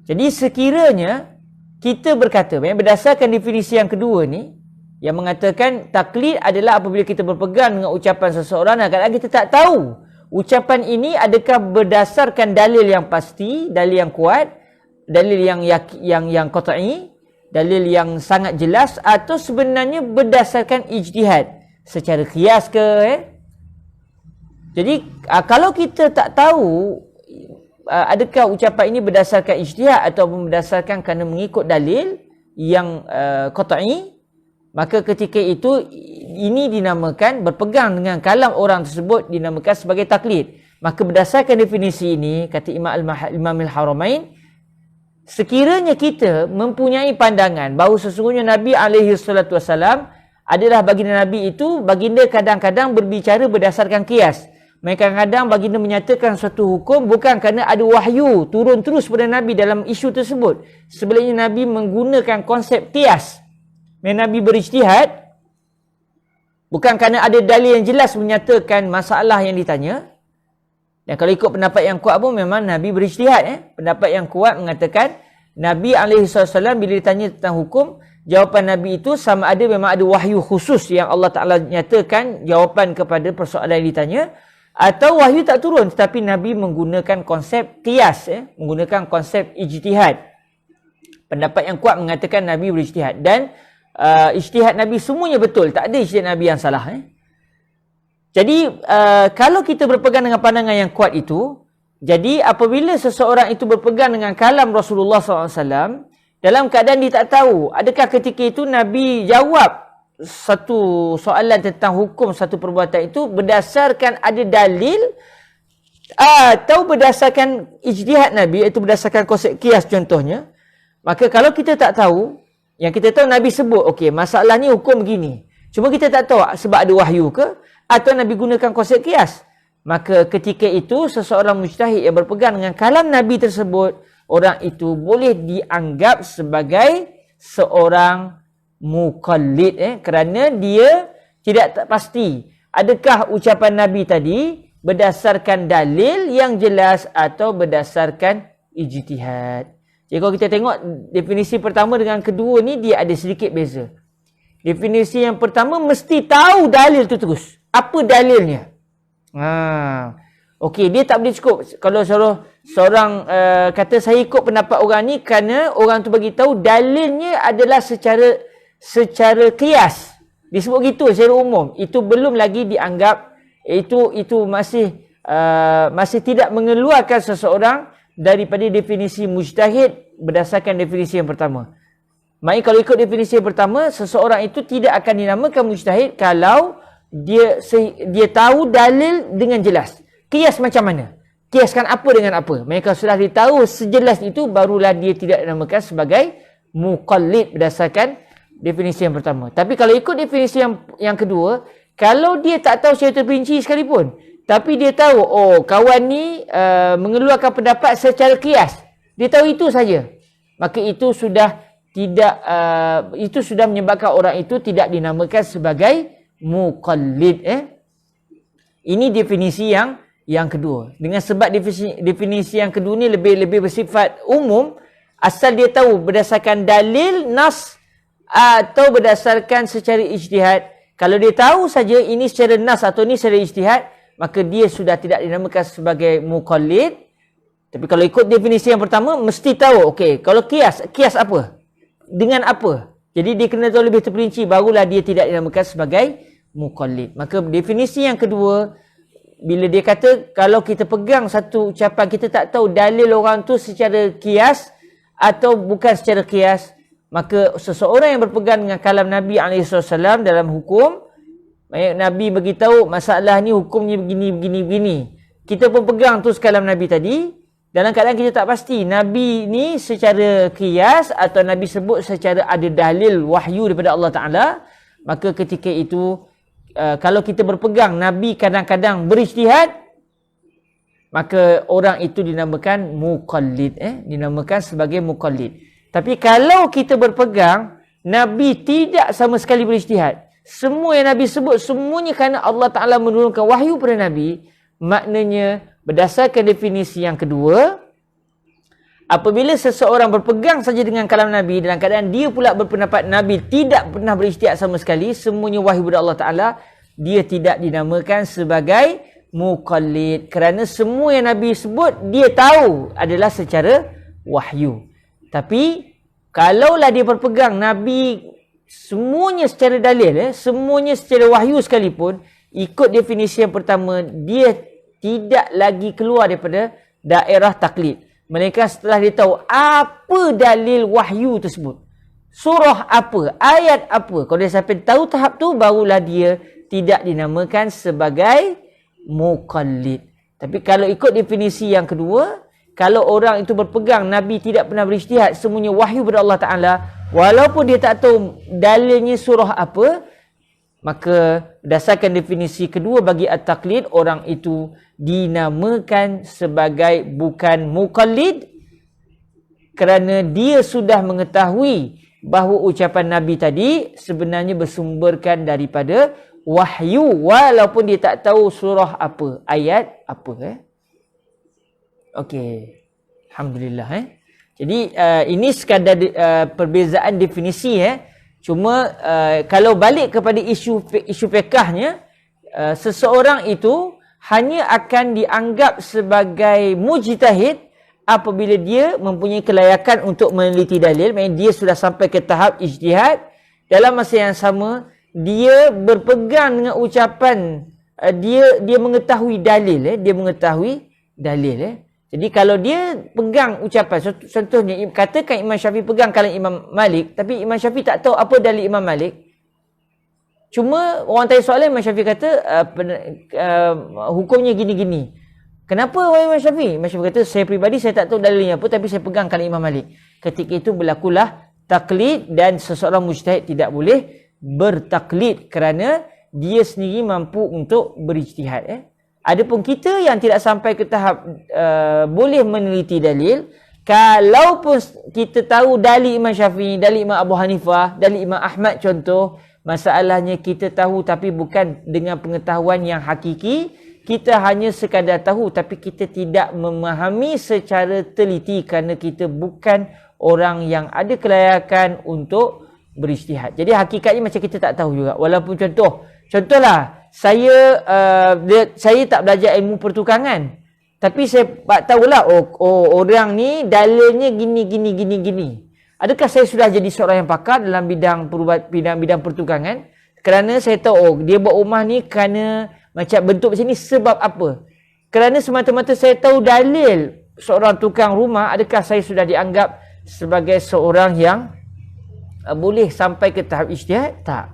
Jadi sekiranya kita berkata, berdasarkan definisi yang kedua ni, yang mengatakan taklid adalah apabila kita berpegang dengan ucapan seseorang dan kadang-kadang kita tak tahu ucapan ini adakah berdasarkan dalil yang pasti, dalil yang kuat, dalil yang qat'i, dalil yang sangat jelas atau sebenarnya berdasarkan ijtihad secara qiyas ke. Jadi kalau kita tak tahu adakah ucapan ini berdasarkan ijtihad ataupun berdasarkan kerana mengikut dalil yang qat'i, maka ketika itu ini dinamakan berpegang dengan kalam orang tersebut dinamakan sebagai taklid. Maka berdasarkan definisi ini, kata Imam Al-Haramain, sekiranya kita mempunyai pandangan bahawa sesungguhnya Nabi SAW adalah baginda Nabi itu, baginda kadang-kadang berbicara berdasarkan qiyas. Kadang-kadang baginda menyatakan suatu hukum bukan kerana ada wahyu turun terus pada Nabi dalam isu tersebut. Sebenarnya Nabi menggunakan konsep qiyas. Nabi berijtihad bukan kerana ada dalil yang jelas menyatakan masalah yang ditanya, Dan kalau ikut pendapat yang kuat pun memang Nabi berijtihad. Pendapat yang kuat mengatakan Nabi SAW bila ditanya tentang hukum, jawapan Nabi itu sama ada memang ada wahyu khusus yang Allah Ta'ala nyatakan jawapan kepada persoalan yang ditanya, atau wahyu tak turun tetapi Nabi menggunakan konsep qiyas, menggunakan konsep ijtihad. Pendapat yang kuat mengatakan Nabi berijtihad, dan ijtihad Nabi semuanya betul, tak ada ijtihad Nabi yang salah. Jadi kalau kita berpegang dengan pandangan yang kuat itu, jadi apabila seseorang itu berpegang dengan kalam Rasulullah SAW dalam keadaan dia tak tahu adakah ketika itu Nabi jawab satu soalan tentang hukum satu perbuatan itu berdasarkan ada dalil atau berdasarkan ijtihad Nabi, iaitu berdasarkan konsep qiyas contohnya, maka kalau kita tak tahu, yang kita tahu Nabi sebut, okey, masalah ni hukum begini, cuma kita tak tahu sebab ada wahyu ke atau Nabi gunakan konsep qiyas, maka ketika itu seseorang mujtahid yang berpegang dengan kalam Nabi tersebut, orang itu boleh dianggap sebagai seorang muqallid, kerana dia tidak pasti adakah ucapan Nabi tadi berdasarkan dalil yang jelas atau berdasarkan ijtihad. Jadi kalau kita tengok definisi pertama dengan kedua ni, dia ada sedikit beza. Definisi yang pertama mesti tahu dalil tu terus. Apa dalilnya? Okey, dia tak boleh cukup kalau seorang kata saya ikut pendapat orang ni kerana orang tu bagi tahu dalilnya adalah secara qiyas. Disebut gitu secara umum. Itu belum lagi dianggap itu masih tidak mengeluarkan seseorang daripada definisi mujtahid berdasarkan definisi yang pertama. Maksudnya kalau ikut definisi yang pertama, seseorang itu tidak akan dinamakan mujtahid kalau dia tahu dalil dengan jelas. Qiyas macam mana? Qiyaskan apa dengan apa? Mereka sudah ditahu sejelas itu, barulah dia tidak dinamakan sebagai muqallid berdasarkan definisi yang pertama. Tapi kalau ikut definisi yang kedua, kalau dia tak tahu secara terperinci sekalipun, tapi dia tahu, oh kawan ni mengeluarkan pendapat secara qiyas, dia tahu itu saja, maka itu sudah itu sudah menyebabkan orang itu tidak dinamakan sebagai muqallid. Ini definisi yang kedua. Dengan sebab definisi yang kedua ni lebih bersifat umum, asal dia tahu berdasarkan dalil nas atau berdasarkan secara ijtihad. Kalau dia tahu saja ini secara nas atau ini secara ijtihad, maka dia sudah tidak dinamakan sebagai muqallid. Tapi kalau ikut definisi yang pertama, mesti tahu, okey, kalau qiyas apa? Dengan apa? Jadi dia kena tahu lebih terperinci, barulah dia tidak dinamakan sebagai muqallid. Maka definisi yang kedua, bila dia kata kalau kita pegang satu ucapan, kita tak tahu dalil orang tu secara qiyas atau bukan secara qiyas, maka seseorang yang berpegang dengan kalam Nabi SAW dalam hukum, Nabi beritahu masalah ni hukumnya begini. Kita pun pegang tu kalam Nabi tadi, dalam keadaan kita tak pasti Nabi ni secara qiyas atau Nabi sebut secara ada dalil wahyu daripada Allah Ta'ala, maka ketika itu kalau kita berpegang Nabi kadang-kadang berijtihad, maka orang itu dinamakan muqallid, dinamakan sebagai muqallid. Tapi kalau kita berpegang Nabi tidak sama sekali berijtihad, semua yang Nabi sebut semuanya kerana Allah Ta'ala menurunkan wahyu pada Nabi, maknanya berdasarkan definisi yang kedua, apabila seseorang berpegang saja dengan kalam Nabi dalam keadaan dia pula berpendapat Nabi tidak pernah berijtihad sama sekali, semuanya wahyu dari Allah Ta'ala, dia tidak dinamakan sebagai muqallid, kerana semua yang Nabi sebut dia tahu adalah secara wahyu. Tapi kalaulah dia berpegang Nabi semuanya secara dalil, semuanya secara wahyu sekalipun, ikut definisi yang pertama, dia tidak lagi keluar daripada daerah taklid. Mereka setelah dia tahu apa dalil wahyu tersebut, surah apa, ayat apa, kalau dia sampai tahu tahap tu, barulah dia tidak dinamakan sebagai muqallid. Tapi kalau ikut definisi yang kedua, kalau orang itu berpegang Nabi tidak pernah berijtihad, semuanya wahyu dari Allah Ta'ala, walaupun dia tak tahu dalilnya surah apa, maka berdasarkan definisi kedua bagi at-taqlid, orang itu dinamakan sebagai bukan muqallid, kerana dia sudah mengetahui bahawa ucapan Nabi tadi sebenarnya bersumberkan daripada wahyu, walaupun dia tak tahu surah apa, ayat apa. Okey. Alhamdulillah Jadi ini sekadar perbezaan definisi Cuma kalau balik kepada isu fiqhnya, seseorang itu hanya akan dianggap sebagai mujtahid apabila dia mempunyai kelayakan untuk meneliti dalil, maksudnya dia sudah sampai ke tahap ijtihad. Dalam masa yang sama, dia berpegang dengan ucapan dia mengetahui dalil, dia mengetahui dalil. Jadi kalau dia pegang ucapan, contohnya katakan Imam Syafi'i pegang kalam Imam Malik, tapi Imam Syafi'i tak tahu apa dalil Imam Malik. Cuma orang tanya soalan, Imam Syafi'i kata hukumnya gini-gini. Kenapa Imam Syafi'i? Imam Syafi'i kata, saya peribadi saya tak tahu dalilnya apa, tapi saya pegang kalam Imam Malik. Ketika itu berlakulah taklid, dan seseorang mujtahid tidak boleh bertaklid kerana dia sendiri mampu untuk berijtihad. Adapun kita yang tidak sampai ke tahap boleh meneliti dalil, kalaupun kita tahu dalil Imam Syafi'i, dalil Imam Abu Hanifah, dalil Imam Ahmad contoh, masalahnya kita tahu tapi bukan dengan pengetahuan yang hakiki, kita hanya sekadar tahu tapi kita tidak memahami secara teliti kerana kita bukan orang yang ada kelayakan untuk berijtihad. Jadi hakikatnya macam kita tak tahu juga. Walaupun contohlah, saya tak belajar ilmu pertukangan, tapi saya tahulah orang ni dalilnya gini. Adakah saya sudah jadi seorang yang pakar dalam bidang pertukangan? Kerana saya tahu dia buat rumah ni kerana macam bentuk macam ni sebab apa? Kerana semata-mata saya tahu dalil seorang tukang rumah, adakah saya sudah dianggap sebagai seorang yang boleh sampai ke tahap ijtihad? Tak.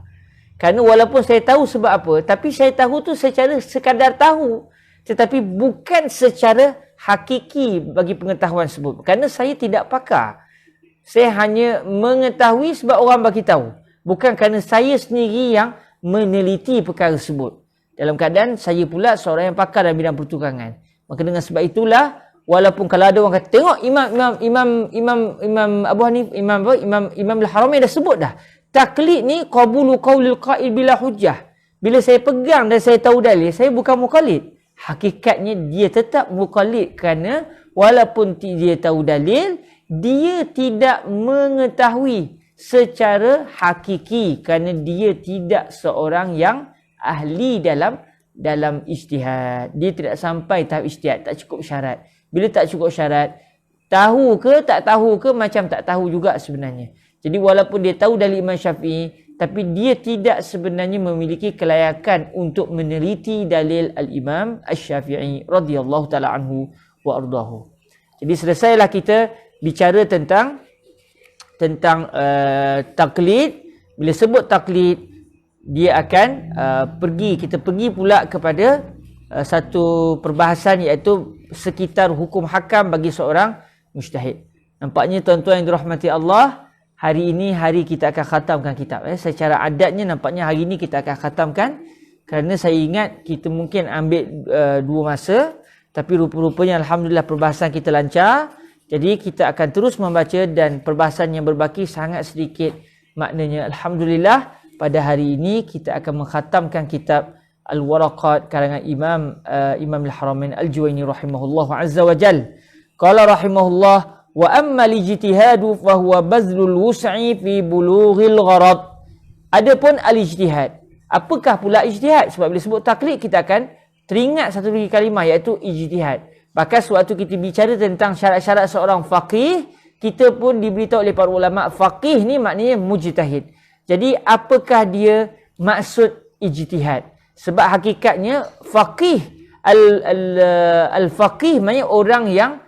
Kerana walaupun saya tahu sebab apa, tapi saya tahu tu secara sekadar tahu, tetapi bukan secara hakiki bagi pengetahuan tersebut. Kerana saya tidak pakar. Saya hanya mengetahui sebab orang bagi tahu. Bukan kerana saya sendiri yang meneliti perkara tersebut. Dalam keadaan saya pula seorang yang pakar dalam bidang pertukangan. Maka dengan sebab itulah, walaupun kalau ada orang kata, tengok Imam Abu Hanifah, Imam Al-Haramain dah sebut dah. Taklid ni qabulu qaulil qa'il bila hujjah. Bila saya pegang dan saya tahu dalil, saya bukan muqallid. Hakikatnya dia tetap muqallid kerana walaupun dia tahu dalil, dia tidak mengetahui secara hakiki kerana dia tidak seorang yang ahli dalam ijtihad. Dia tidak sampai tahap ijtihad, tak cukup syarat. Bila tak cukup syarat, tahu ke tak tahu ke macam tak tahu juga sebenarnya. Jadi walaupun dia tahu dalil Imam Syafi'i, tapi dia tidak sebenarnya memiliki kelayakan untuk meneliti dalil Al-Imam Asy-Syafi'i radhiyallahu taala anhu wa ardahu. Jadi selesailah kita bicara tentang taklid. Bila sebut taklid, dia akan kita pergi pula kepada satu perbahasan, iaitu sekitar hukum hakam bagi seorang mujtahid. Nampaknya tuan-tuan yang dirahmati Allah, hari ini hari kita akan khatamkan kitab. Secara adatnya nampaknya hari ini kita akan khatamkan, kerana saya ingat kita mungkin ambil 2 masa, tapi rupa-rupanya alhamdulillah perbahasan kita lancar. Jadi kita akan terus membaca dan perbahasan yang berbaki sangat sedikit. Maknanya alhamdulillah pada hari ini kita akan mengkhatamkan kitab Al-Waraqat karangan Imam Al-Haramain Al-Juwayni rahimahullah azza wa jal. Qala rahimahullah, wa amma al-ijtihadu fa huwa bazlul wus'i fi bulughil gharad. Adapun al-ijtihad, apakah pula ijtihad? Sebab bila sebut taklid kita akan teringat satu lagi kalimah, iaitu ijtihad. Bahkan sewaktu kita bicara tentang syarat-syarat seorang faqih, kita pun diberitahu oleh para ulama, faqih ni maknanya mujtahid. Jadi apakah dia maksud ijtihad? Sebab hakikatnya faqih, al-faqih maknanya orang yang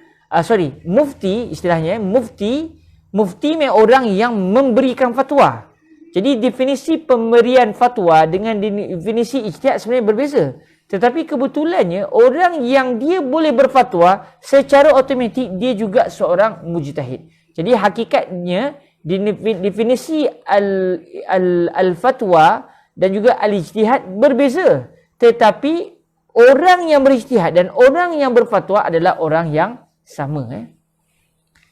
mufti, istilahnya mufti maknanya orang yang memberikan fatwa. Jadi definisi pemberian fatwa dengan definisi ijtihad sebenarnya berbeza. Tetapi kebetulannya orang yang dia boleh berfatwa, secara automatik dia juga seorang mujtahid. Jadi hakikatnya definisi al-fatwa dan juga al-ijtihad berbeza. Tetapi orang yang berijtihad dan orang yang berfatwa adalah orang yang sama.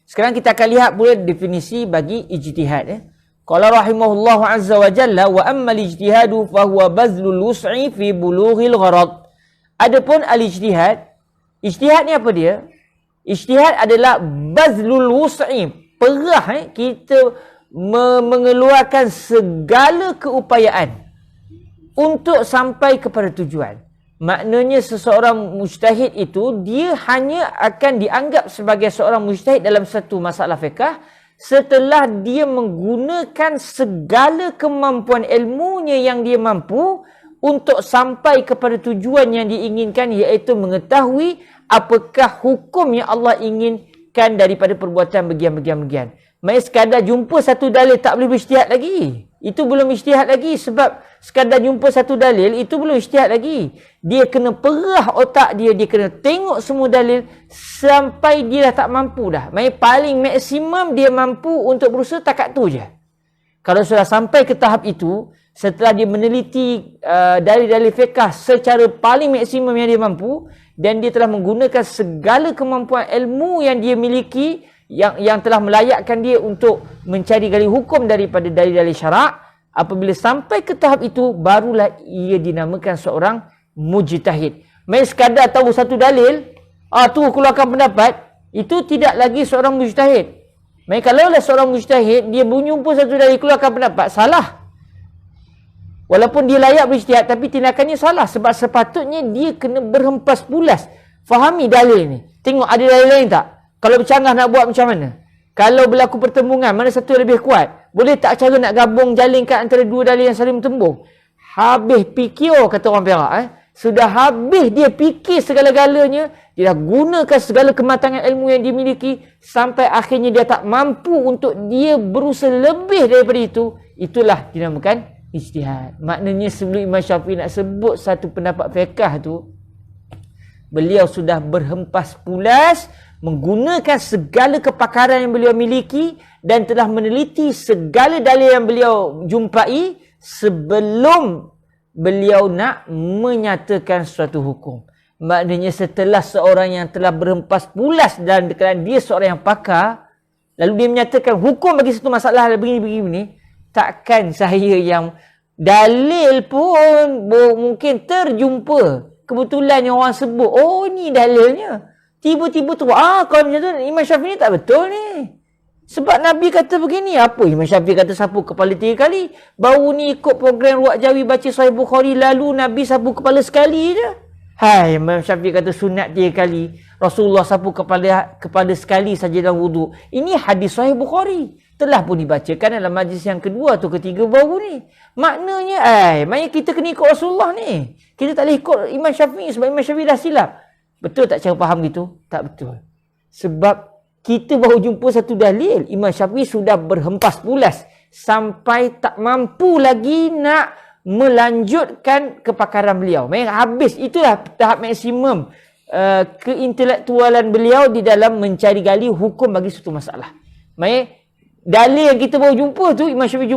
Sekarang kita akan lihat pula definisi bagi ijtihad. Qala rahimahullahu azza wa jalla, wa amma al-ijtihadu fa huwa bazlul wus'i fi bulughil gharad. Adapun al-ijtihad, ijtihad ni apa dia? Ijtihad adalah bazlul wus'i, perah kita mengeluarkan segala keupayaan untuk sampai kepada tujuan. Maknanya seseorang mujtahid itu dia hanya akan dianggap sebagai seorang mujtahid dalam satu masalah fiqh setelah dia menggunakan segala kemampuan ilmunya yang dia mampu untuk sampai kepada tujuan yang diinginkan, iaitu mengetahui apakah hukum yang Allah inginkan daripada perbuatan bagian-bagian. Maksudnya sekadar jumpa satu dalil tak boleh berijtihad lagi. Itu belum ijtihad lagi, sebab sekadar jumpa satu dalil itu belum ijtihad lagi. Dia kena perah otak dia, dia kena tengok semua dalil sampai dia dah tak mampu dah. Maksudnya paling maksimum dia mampu untuk berusaha takat tu je. Kalau sudah sampai ke tahap itu, setelah dia meneliti dalil-dalil fiqh secara paling maksimum yang dia mampu, dan dia telah menggunakan segala kemampuan ilmu yang dia miliki, yang telah melayakkan dia untuk mencari gali hukum daripada dalil-dalil syarak, apabila sampai ke tahap itu, barulah ia dinamakan seorang mujtahid. Main sekadar tahu satu dalil, tu keluarkan pendapat, itu tidak lagi seorang mujtahid. Main kalau seorang mujtahid, dia berjumpa satu dalil keluarkan pendapat, salah. Walaupun dia layak berijtihad, tapi tindakannya salah. Sebab sepatutnya dia kena berhempas pulas. Fahami dalil ni. Tengok ada dalil lain tak? Kalau bercanggah nak buat macam mana? Kalau berlaku pertembungan, mana satu yang lebih kuat? Boleh tak cara nak gabung, jalinkan antara dua dalil yang saling bertembung? Habis fikir, kata orang Perak. Sudah habis dia fikir segala-galanya. Dia dah gunakan segala kematangan ilmu yang dimiliki. Sampai akhirnya dia tak mampu untuk dia berusaha lebih daripada itu. Itulah dinamakan ijtihad. Maknanya sebelum Imam Syafi'i nak sebut satu pendapat fiqh tu, beliau sudah berhempas pulas menggunakan segala kepakaran yang beliau miliki dan telah meneliti segala dalil yang beliau jumpai sebelum beliau nak menyatakan suatu hukum. Maknanya setelah seorang yang telah berhempas pulas dan kerana dia seorang yang pakar, lalu dia menyatakan hukum bagi satu masalah begini-begini, takkan saya yang dalil pun mungkin terjumpa kebetulan yang orang sebut, oh ni dalilnya, tiba-tiba tu, kalau macam tu Imam Syafi'i ni tak betul ni, sebab Nabi kata begini. Apa Imam Syafi'i kata sapu kepala 3 kali? Baru ni ikut program Ruak Jawi baca Sahih Bukhari, lalu Nabi sapu kepala sekali je. Hai, Imam Syafi'i kata sunat 3 kali, Rasulullah sapu kepala sekali saja dalam wuduk. Ini hadis Sahih Bukhari, telah pun dibacakan dalam majlis yang kedua atau ketiga baru ni. Maknanya, maknanya kita kena ikut Rasulullah ni. Kita tak boleh ikut Imam Syafi'i sebab Imam Syafi'i dah silap. Betul tak cara faham gitu? Tak betul. Sebab kita baru jumpa satu dalil, Imam Syafi'i sudah berhempas pulas sampai tak mampu lagi nak melanjutkan kepakaran beliau. Maksudnya habis, itulah tahap maksimum keintelektualan beliau di dalam mencari gali hukum bagi satu masalah. Maksudnya dalil yang kita baru jumpa tu, Imam Syafi'i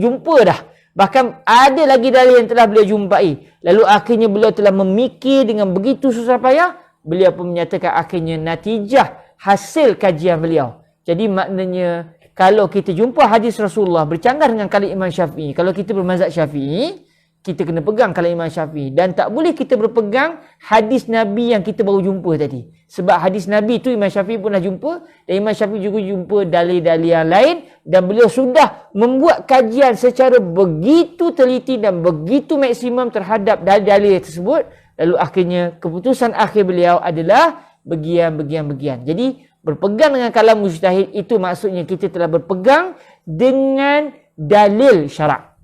jumpa dah. Bahkan ada lagi dalil yang telah beliau jumpai. Lalu akhirnya beliau telah memikir dengan begitu susah payah. Beliau pun menyatakan akhirnya natijah hasil kajian beliau. Jadi maknanya kalau kita jumpa hadis Rasulullah bercanggah dengan kalam Imam Syafi'i, kalau kita bermazhab Syafi'i, kita kena pegang kalam Imam Syafi'i. Dan tak boleh kita berpegang hadis Nabi yang kita baru jumpa tadi. Sebab hadis Nabi tu Imam Syafi'i pun dah jumpa, dan Imam Syafi'i juga jumpa dalil-dalil yang lain, dan beliau sudah membuat kajian secara begitu teliti dan begitu maksimum terhadap dalil-dalil tersebut. Lalu akhirnya keputusan akhir beliau adalah bagian. Jadi berpegang dengan kalam mujtahid itu maksudnya kita telah berpegang dengan dalil syarak.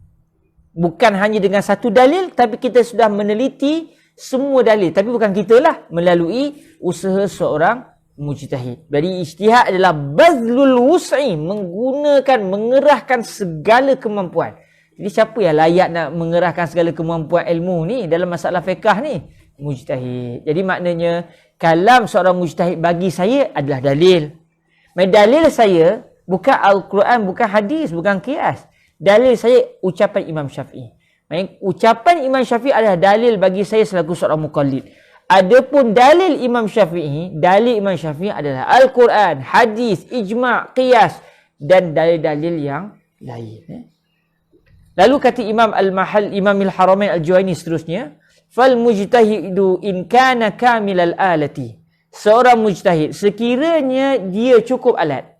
Bukan hanya dengan satu dalil, tapi kita sudah meneliti semua dalil. Tapi bukan kita lah, melalui usaha seorang mujtahid. Jadi ijtihad adalah bazlul wus'i, mengerahkan segala kemampuan. Jadi siapa yang layak nak mengerahkan segala kemampuan ilmu ni dalam masalah fiqh ni? Mujtahid. Jadi maknanya kalam seorang mujtahid bagi saya adalah dalil. Dalil saya bukan Al-Quran, bukan hadis, bukan qiyas. Dalil saya ucapan Imam Syafi'i. Ucapan Imam Syafi'i adalah dalil bagi saya selaku seorang muqallid. Adapun dalil Imam Syafi'i adalah Al-Quran, hadis, ijma', qiyas dan dalil-dalil yang lain. Lalu kata Imam Al-Haramain Al-Juwaini seterusnya, fal mujtahidu in kana kamilal alati. seorang mujtahid sekiranya dia cukup alat.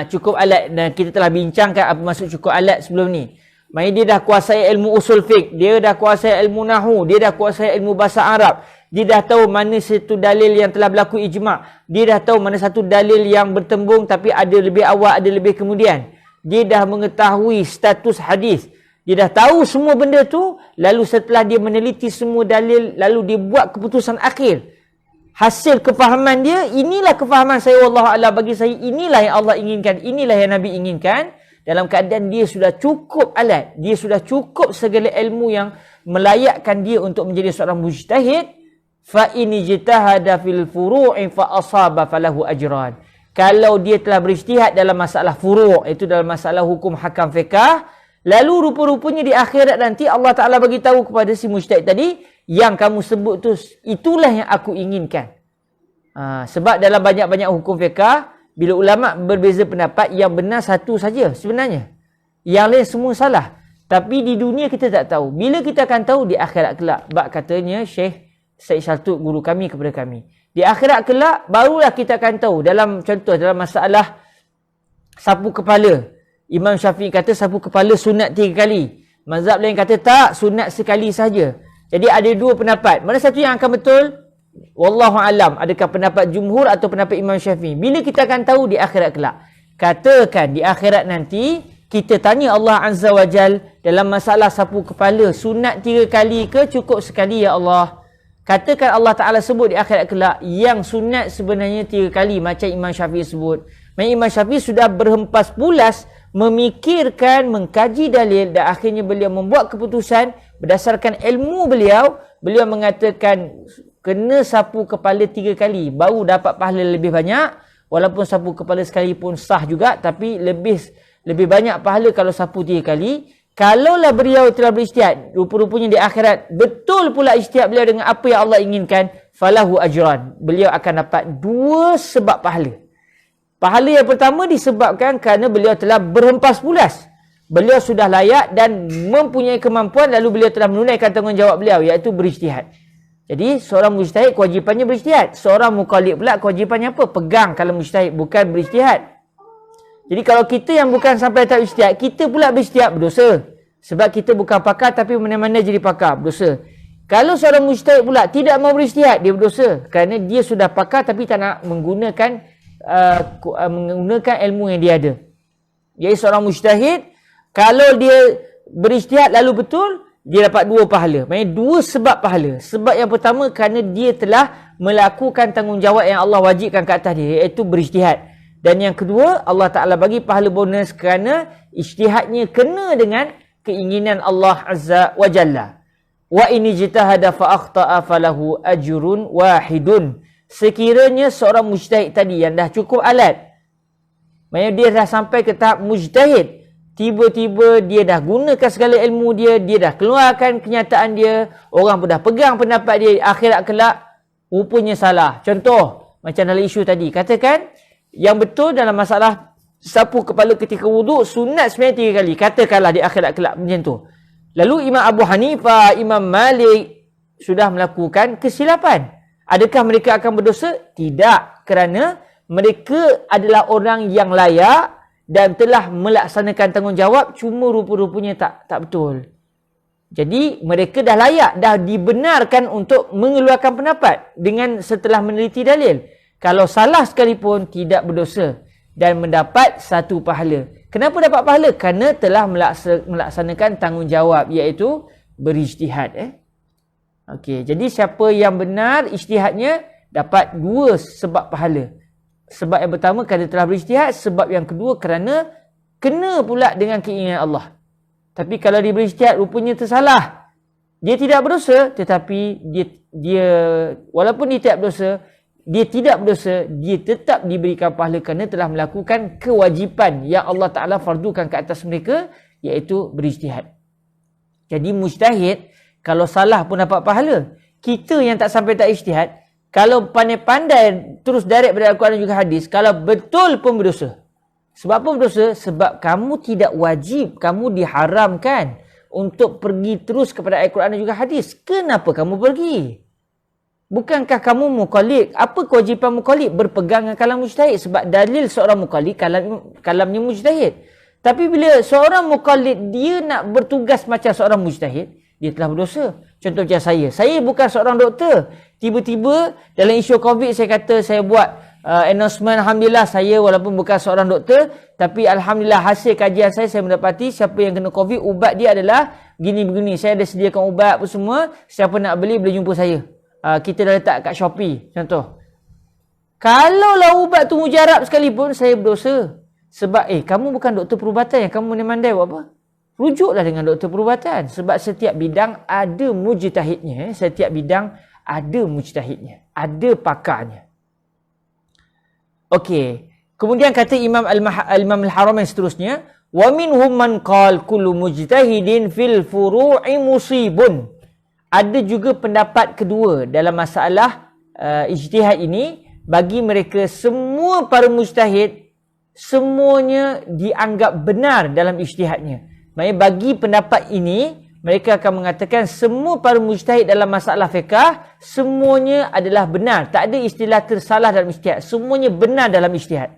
Cukup alat, dan kita telah bincangkan apa maksud cukup alat sebelum ni. Maksudnya dia dah kuasai ilmu usul fiqh, dia dah kuasai ilmu nahu, dia dah kuasai ilmu bahasa Arab, dia dah tahu mana satu dalil yang telah berlaku ijma', dia dah tahu mana satu dalil yang bertembung tapi ada lebih awal, ada lebih kemudian. Dia dah mengetahui status hadis. Dia dah tahu semua benda tu, lalu setelah dia meneliti semua dalil, lalu dia buat keputusan akhir. Hasil kefahaman dia, inilah kefahaman saya, wallahualam, bagi saya inilah yang Allah inginkan, inilah yang Nabi inginkan. Dalam keadaan dia sudah cukup alat, dia sudah cukup segala ilmu yang melayakkan dia untuk menjadi seorang mujtahid. Fa in ijtahada fil furu'i fa asaba falahu ajran. Kalau dia telah berijtihad dalam masalah furu', itu dalam masalah hukum hakam fiqh, lalu rupa-rupanya di akhirat nanti Allah Ta'ala bagi tahu kepada si mujtahid tadi, yang kamu sebut tu, itulah yang aku inginkan. Sebab dalam banyak-banyak hukum fiqh, bila ulama berbeza pendapat, yang benar satu saja sebenarnya. Yang lain semua salah. Tapi di dunia kita tak tahu. Bila kita akan tahu? Di akhirat kelak. Bak katanya Syekh Syed Shaltut, guru kami kepada kami. Di akhirat kelak, barulah kita akan tahu. Dalam contoh, dalam masalah sapu kepala. Imam Syafi'i kata sapu kepala sunat 3 kali. Mazhab lain kata tak, sunat sekali saja. Jadi ada dua pendapat. Mana satu yang akan betul? Wallahu alam. Adakah pendapat jumhur atau pendapat Imam Syafi'i? Bila kita akan tahu di akhirat kelak? Katakan di akhirat nanti kita tanya Allah Azza wa Jal dalam masalah sapu kepala, sunat 3 kali ke cukup sekali ya Allah? Katakan Allah Ta'ala sebut di akhirat kelak yang sunat sebenarnya 3 kali macam Imam Syafi'i sebut. Imam Syafi'i sudah berhempas pulas memikirkan, mengkaji dalil, dan akhirnya beliau membuat keputusan berdasarkan ilmu beliau. Beliau mengatakan kena sapu kepala 3 kali baru dapat pahala lebih banyak. Walaupun sapu kepala sekali pun sah juga, tapi lebih banyak pahala kalau sapu 3 kali. Kalaulah beliau telah berijtihad, rupa-rupanya di akhirat betul pula ijtihad beliau dengan apa yang Allah inginkan, falahu ajran. Beliau akan dapat 2 sebab pahala. Pahala yang pertama disebabkan kerana beliau telah berhempas pulas. Beliau sudah layak dan mempunyai kemampuan, lalu beliau telah menunaikan tanggungjawab beliau, iaitu berijtihad. Jadi seorang mujtahid kewajipannya berijtihad. Seorang muqallid pula kewajipannya apa? Pegang kalau mujtahid, bukan berijtihad. Jadi kalau kita yang bukan sampai tahap ijtihad, kita pula berijtihad, berdosa. Sebab kita bukan pakar tapi mana-mana jadi pakar, berdosa. Kalau seorang mujtahid pula tidak mau berijtihad, dia berdosa. Kerana dia sudah pakar tapi tak nak menggunakan ilmu yang dia ada. Jadi seorang mujtahid, kalau dia berijtihad lalu betul, dia dapat 2 pahala. Maksudnya 2 sebab pahala. Sebab yang pertama kerana dia telah melakukan tanggungjawab yang Allah wajibkan ke atas dia, iaitu berijtihad. Dan yang kedua, Allah Ta'ala bagi pahala bonus kerana ijtihadnya kena dengan keinginan Allah Azza wa Jalla. Wa in ijtahada fa akhta'a falahu ajrun wahidun. Sekiranya seorang mujtahid tadi yang dah cukup alat, maksudnya dia dah sampai ke tahap mujtahid, tiba-tiba dia dah gunakan segala ilmu dia, dia dah keluarkan kenyataan dia, orang pun dah pegang pendapat dia, akhirat kelak rupanya salah. Contoh, macam dalam isu tadi, katakan yang betul dalam masalah sapu kepala ketika wuduk, sunat sebenarnya 3 kali. Katakanlah di akhirat kelak macam tu. Lalu Imam Abu Hanifah, Imam Malik sudah melakukan kesilapan. Adakah mereka akan berdosa? Tidak. Kerana mereka adalah orang yang layak dan telah melaksanakan tanggungjawab, cuma rupa-rupanya tak betul. Jadi mereka dah layak, dah dibenarkan untuk mengeluarkan pendapat dengan setelah meneliti dalil. Kalau salah sekalipun tidak berdosa dan mendapat 1 pahala. Kenapa dapat pahala? Kerana telah melaksanakan tanggungjawab, iaitu berijtihad. Okey, jadi siapa yang benar ijtihadnya dapat 2 sebab pahala. Sebab yang pertama kerana telah berijtihad, sebab yang kedua kerana kena pula dengan keinginan Allah. Tapi kalau dia berijtihad rupanya tersalah, dia tidak berdosa, tetapi dia walaupun dia tidak berdosa, dia tetap diberikan pahala kerana telah melakukan kewajipan yang Allah Ta'ala fardukan ke atas mereka, iaitu berijtihad. Jadi mujtahid kalau salah pun dapat pahala. Kita yang tak sampai tak ijtihad, kalau pandai-pandai terus direct pada Al-Quran dan juga hadis, kalau betul pun berdosa. Sebab apa berdosa? Sebab kamu tidak wajib, kamu diharamkan untuk pergi terus kepada Al-Quran dan juga hadis. Kenapa kamu pergi? Bukankah kamu muqallid? Apa kewajipan muqallid? Berpegang dengan kalam mujtahid. Sebab dalil seorang muqallid kalamnya mujtahid. Tapi bila seorang muqallid dia nak bertugas macam seorang mujtahid, dia telah berdosa. Contoh macam saya bukan seorang doktor. Tiba-tiba dalam isu COVID saya kata saya buat announcement, alhamdulillah saya walaupun bukan seorang doktor, tapi alhamdulillah hasil kajian saya mendapati siapa yang kena COVID, ubat dia adalah begini-begini. Saya ada sediakan ubat apa semua, siapa nak beli boleh jumpa saya. Kita dah letak kat Shopee contoh. Kalaulah ubat tu mujarab sekalipun, saya berdosa. Sebab kamu bukan doktor perubatan, yang kamu pandai buat apa? Rujuklah dengan doktor perubatan. Sebab setiap bidang ada mujtahidnya. Setiap bidang ada mujtahidnya. Ada pakarnya. Okey. Kemudian kata Imam Al-Haramain seterusnya, wa minhum man qala kullu mujtahidin fil furu'i musibun. Ada juga pendapat kedua dalam masalah ijtihad ini. Bagi mereka semua para mujtahid semuanya dianggap benar dalam ijtihadnya. Maksudnya bagi pendapat ini, mereka akan mengatakan semua para mujtahid dalam masalah fiqh semuanya adalah benar. Tak ada istilah tersalah dalam ijtihad. Semuanya benar dalam ijtihad.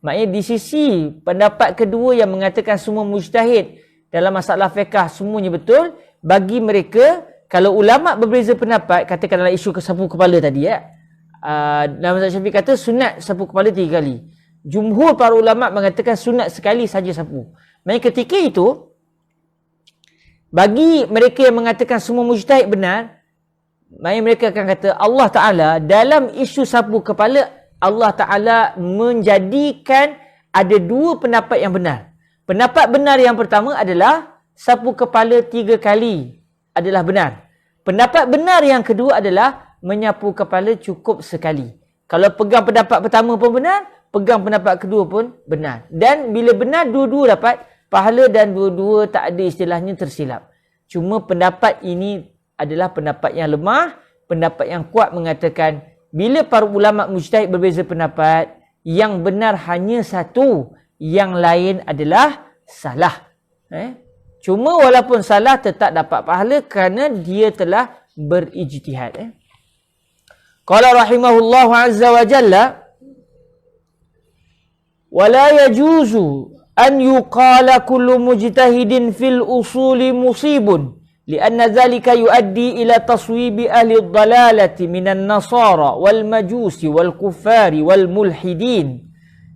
Maksudnya di sisi pendapat kedua yang mengatakan semua mujtahid dalam masalah fiqh semuanya betul, bagi mereka, kalau ulama berbeza pendapat, katakan dalam isu sapu kepala tadi dalam mazhab Syafi'i kata sunat sapu kepala 3 kali. Jumhur para ulama mengatakan sunat sekali saja sapu. Maksudnya ketika itu, bagi mereka yang mengatakan semua mujtahid benar, maksudnya mereka akan kata Allah Ta'ala dalam isu sapu kepala, Allah Ta'ala menjadikan ada 2 pendapat yang benar. Pendapat benar yang pertama adalah sapu kepala 3 kali adalah benar. Pendapat benar yang kedua adalah menyapu kepala cukup sekali. Kalau pegang pendapat pertama pun benar, pegang pendapat kedua pun benar. Dan bila benar, dua-dua dapat pahala dan dua-dua tak ada istilahnya tersilap. Cuma pendapat ini adalah pendapat yang lemah. Pendapat yang kuat mengatakan bila para ulama mujtahid berbeza pendapat, yang benar hanya satu, yang lain adalah salah. Cuma walaupun salah tetap dapat pahala kerana dia telah berijtihad. Qala rahimahullahu azza wa jalla, ولا يجوز أن يقال كل مجتهد في الأصول مصيب لأن ذلك يؤدي إلى تصويب أهل الضلالة من النصارى والمجوس والكفار والملحدين.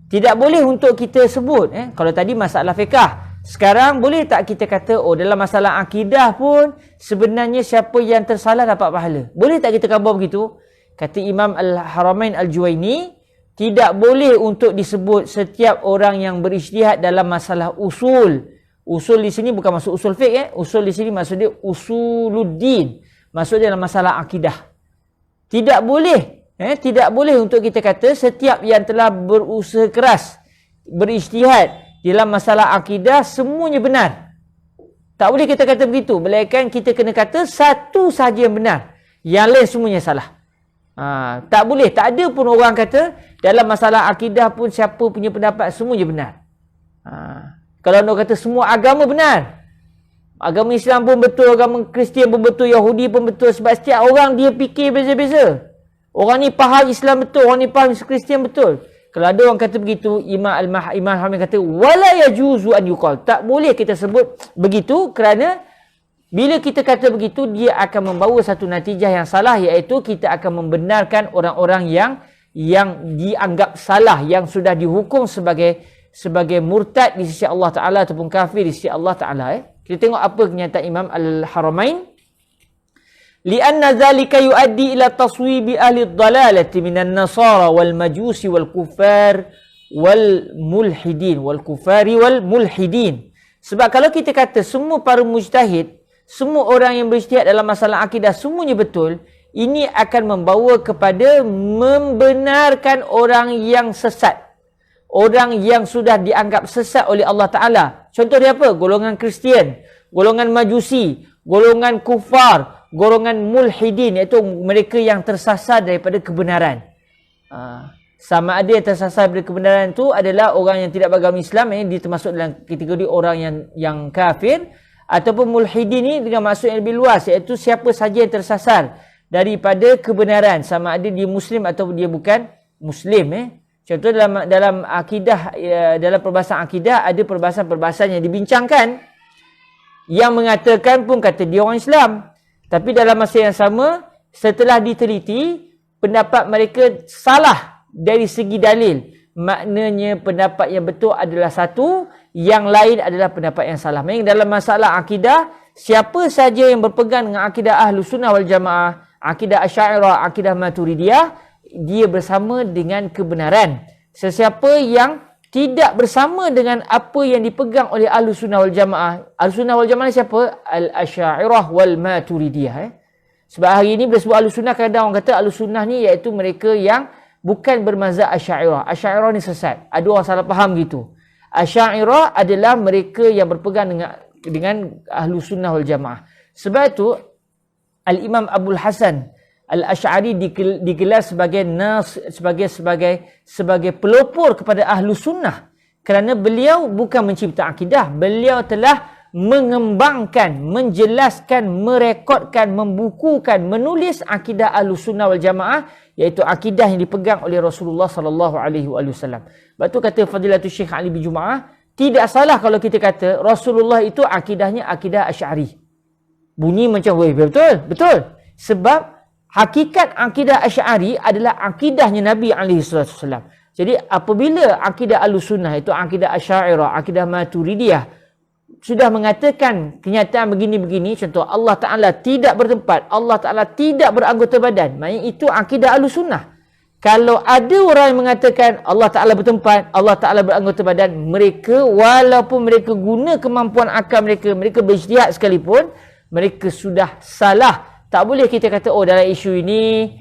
Tidak boleh untuk kita sebut kalau tadi masalah fiqh, sekarang boleh tak kita kata dalam masalah akidah pun sebenarnya siapa yang tersalah dapat pahala? Boleh tak kita khabar begitu? Kata Imam Al-Haramain Al-Juwaini, tidak boleh untuk disebut setiap orang yang berijtihad dalam masalah usul. Usul di sini bukan maksud usul fiqh. Usul di sini maksudnya usuluddin. Maksudnya dalam masalah akidah. Tidak boleh. Tidak boleh untuk kita kata setiap yang telah berusaha keras, berijtihad dalam masalah akidah semuanya benar. Tak boleh kita kata begitu. Melainkan kita kena kata satu sahaja yang benar. Yang lain semuanya salah. Tak boleh. Tak ada pun orang kata dalam masalah akidah pun siapa punya pendapat semuanya benar. Kalau orang kata semua agama benar, agama Islam pun betul, agama Kristian pun betul, Yahudi pun betul. Sebab setiap orang dia fikir beza-beza. Orang ni faham Islam betul, orang ni faham Kristian betul. Kalau ada orang kata begitu, Imam Al-Haramain kata wala yajuzu an yuqal. Tak boleh kita sebut begitu kerana bila kita kata begitu, dia akan membawa satu natijah yang salah, iaitu kita akan membenarkan orang-orang yang dianggap salah, yang sudah dihukum sebagai murtad di sisi Allah Ta'ala ataupun kafir di sisi Allah Ta'ala. Kita tengok apa kenyataan Imam Al-Haramain. Lianna dhalika yuaddi ila taswibi ahli dhalalati minan nasara wal majusi wal kufar wal mulhidin. Wal kufari wal mulhidin. Sebab kalau kita kata semua para mujtahid, semua orang yang berijtihad dalam masalah akidah semuanya betul, ini akan membawa kepada membenarkan orang yang sesat. Orang yang sudah dianggap sesat oleh Allah Ta'ala. Contoh dia apa? Golongan Kristian, golongan Majusi, golongan kufar, golongan mulhidin, iaitu mereka yang tersasar daripada kebenaran. Sama ada yang tersasar daripada kebenaran itu adalah orang yang tidak beragama Islam, dia termasuk dalam kategori orang yang kafir. Ataupun mulhidin ni dengan maksud yang lebih luas, iaitu siapa saja yang tersasar daripada kebenaran, sama ada dia Muslim atau dia bukan Muslim. Contoh dalam akidah, dalam perbahasan akidah ada perbahasan-perbahasan yang dibincangkan yang mengatakan pun kata dia orang Islam. Tapi dalam masa yang sama, setelah diteliti, pendapat mereka salah dari segi dalil. Maknanya pendapat yang betul adalah satu, yang lain adalah pendapat yang salah. Maksudnya dalam masalah akidah, siapa saja yang berpegang dengan akidah Ahlus Sunnah wal Jamaah, akidah Asy'ariyah, akidah Maturidiyah, dia bersama dengan kebenaran. Sesiapa yang tidak bersama dengan apa yang dipegang oleh Ahlus Sunnah wal Jamaah. Ahlus Sunnah wal Jamaah ni siapa? Al-Asy'ariyah wal Maturidiyah. Sebab hari ini bila sebut Ahlus Sunnah, kadang orang kata Ahlus Sunnah ni iaitu mereka yang bukan bermazhab Asy'ariyah. Asy'ariyah ni sesat. Ada orang salah faham gitu. Asy'ariyah adalah mereka yang berpegang dengan Ahlus Sunnah wal Jamaah. Sebab itu Al-Imam Abul Hasan Al-Asy'ari digelar sebagai sebagai pelopor kepada Ahlus Sunnah, kerana beliau bukan mencipta akidah, beliau telah mengembangkan, menjelaskan, merekodkan, membukukan, menulis akidah Ahlus Sunnah wal Jamaah, iaitu akidah yang dipegang oleh Rasulullah sallallahu alaihi wasallam. Sebab tu kata Fadilatul Syekh Ali bin Jumaah, tidak salah kalau kita kata Rasulullah itu akidahnya akidah Asy'ari. Bunyi macam betul, betul. Sebab hakikat akidah Asy'ari adalah akidahnya Nabi SAW. Jadi apabila akidah Ahlus Sunnah itu akidah Asy'ariyah, akidah Maturidiyah sudah mengatakan kenyataan begini-begini, contoh Allah Ta'ala tidak bertempat, Allah Ta'ala tidak beranggota badan, maknanya itu akidah Ahlus Sunnah. Kalau ada orang yang mengatakan Allah Ta'ala bertempat, Allah Ta'ala beranggota badan, mereka walaupun mereka guna kemampuan akal mereka, mereka berijtihad sekalipun, mereka sudah salah. Tak boleh kita kata, oh dalam isu ini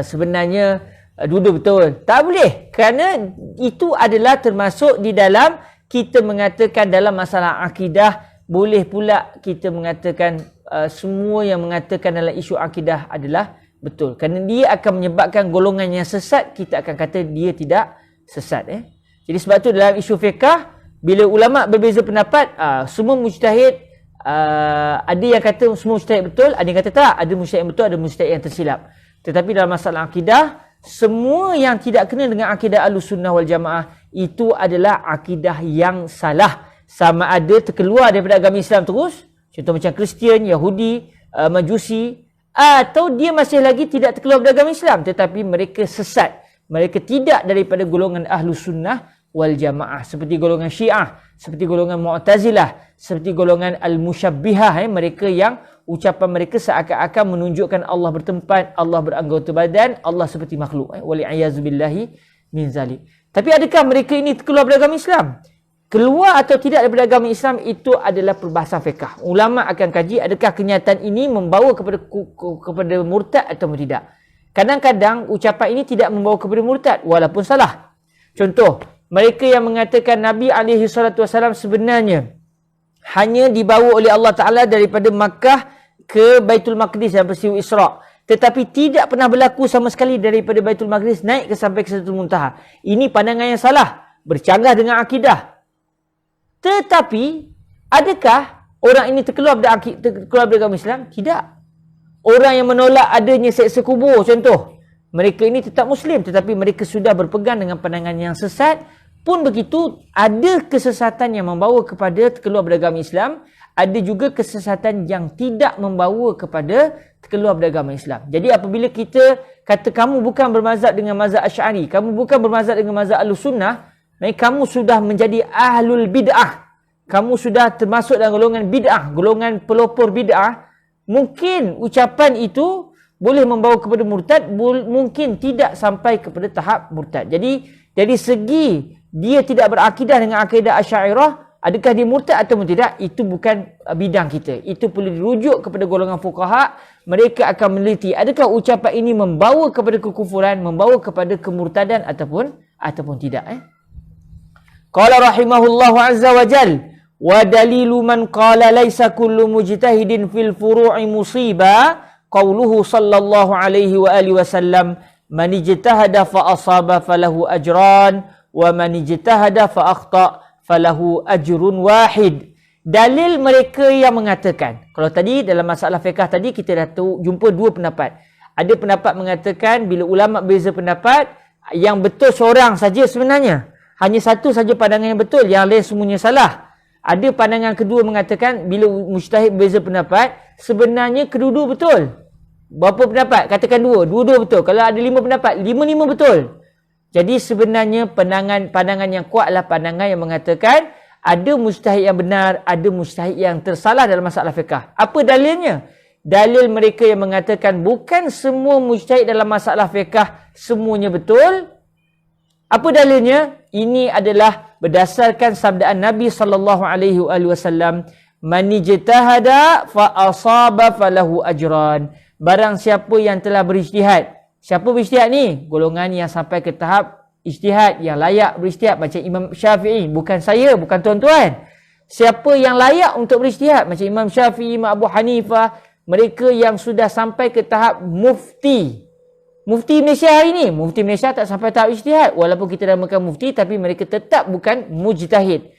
sebenarnya dua-dua betul. Tak boleh. Kerana itu adalah termasuk di dalam kita mengatakan dalam masalah akidah. Boleh pula kita mengatakan semua yang mengatakan dalam isu akidah adalah betul. Kerana dia akan menyebabkan golongan yang sesat, kita akan kata dia tidak sesat. Jadi sebab tu dalam isu fiqah, bila ulama berbeza pendapat, semua mujtahid, ada yang kata semua mujtahid betul, ada yang kata tak, ada mujtahid yang betul, ada mujtahid yang tersilap. Tetapi dalam masalah akidah, semua yang tidak kena dengan akidah Ahlus Sunnah wal Jamaah itu adalah akidah yang salah. Sama ada terkeluar daripada agama Islam terus, contoh macam Kristian, Yahudi, Majusi, atau dia masih lagi tidak terkeluar dari agama Islam tetapi mereka sesat. Mereka tidak daripada golongan Ahlus Sunnah wal Jamaah, seperti golongan Syiah, seperti golongan Mu'tazilah, seperti golongan Al-Musyabbihah, mereka yang ucapan mereka seakan-akan menunjukkan Allah bertempat, Allah beranggota badan, Allah seperti makhluk. Wali'ayazubillahi min zalik. Tapi adakah mereka ini keluar dari agama Islam? Keluar atau tidak daripada agama Islam itu adalah perbahasan fiqh. Ulama akan kaji adakah kenyataan ini membawa kepada murtad atau tidak. Kadang-kadang ucapan ini tidak membawa kepada murtad walaupun salah. Contoh, mereka yang mengatakan Nabi SAW sebenarnya hanya dibawa oleh Allah Ta'ala daripada Makkah ke Baitul Maqdis dan peristiwa Isra'. Tetapi tidak pernah berlaku sama sekali daripada Baitul Maqdis naik sampai ke Sidratul Muntaha. Ini pandangan yang salah. Bercanggah dengan akidah. Tetapi, adakah orang ini terkeluar dari agama Islam? Tidak. Orang yang menolak adanya seksa kubur, contoh. Mereka ini tetap Muslim, tetapi mereka sudah berpegang dengan pandangan yang sesat. Pun begitu, ada kesesatan yang membawa kepada terkeluar dari agama Islam. Ada juga kesesatan yang tidak membawa kepada terkeluar dari agama Islam. Jadi apabila kita kata kamu bukan bermazhab dengan mazhab Asy'ari, kamu bukan bermazhab dengan mazhab Ahlus Sunnah, kamu sudah menjadi ahlul bid'ah. Kamu sudah termasuk dalam golongan bid'ah, golongan pelopor bid'ah. Mungkin ucapan itu boleh membawa kepada murtad, mungkin tidak sampai kepada tahap murtad. Jadi dari segi dia tidak berakidah dengan akidah Asy'ariyah, adakah dia murtad atau tidak? Itu bukan bidang kita. Itu perlu dirujuk kepada golongan fuqaha. Mereka akan meneliti adakah ucapan ini membawa kepada kekufuran, membawa kepada kemurtadan ataupun tidak. Qala rahimahullahu azza wa jal, wa dalilu man qala laisa kullu mujtahidin fil furu'i musiba qauluhu sallallahu alaihi wa alihi wasallam man ijtahada fa asaba falahu ajran wa man ijtahada fa akhta falahu ajrun wahid. dalil mereka yang mengatakan. Kalau tadi dalam masalah fiqh tadi kita dah jumpa dua pendapat. Ada pendapat mengatakan bila ulama beza pendapat, yang betul seorang saja sebenarnya. Hanya satu saja pandangan yang betul, yang lain semuanya salah. Ada pandangan kedua mengatakan bila mujtahid beza pendapat, sebenarnya kedua-dua betul. Berapa pendapat? Katakan dua-dua betul. Kalau ada 5 pendapat, 5 betul. Jadi sebenarnya pandangan yang kuat adalah pandangan yang mengatakan ada mujtahid yang benar, ada mujtahid yang tersalah dalam masalah fiqh. Apa dalilnya? Dalil mereka yang mengatakan bukan semua mujtahid dalam masalah fiqh semuanya betul. Apa dalilnya? Ini adalah berdasarkan sabdaan Nabi SAW, "Man ijtahada fa asaba falahu ajran." Barang siapa yang telah berijtihad. Siapa berijtihad ni? Golongan yang sampai ke tahap ijtihad, yang layak berijtihad macam Imam Syafi'i, bukan saya, bukan tuan-tuan. Siapa yang layak untuk berijtihad macam Imam Syafi'i, Imam Abu Hanifah, mereka yang sudah sampai ke tahap mufti. Mufti Malaysia hari ni, mufti Malaysia tak sampai tahap ijtihad. Walaupun kita namakan mufti, tapi mereka tetap bukan mujtahid.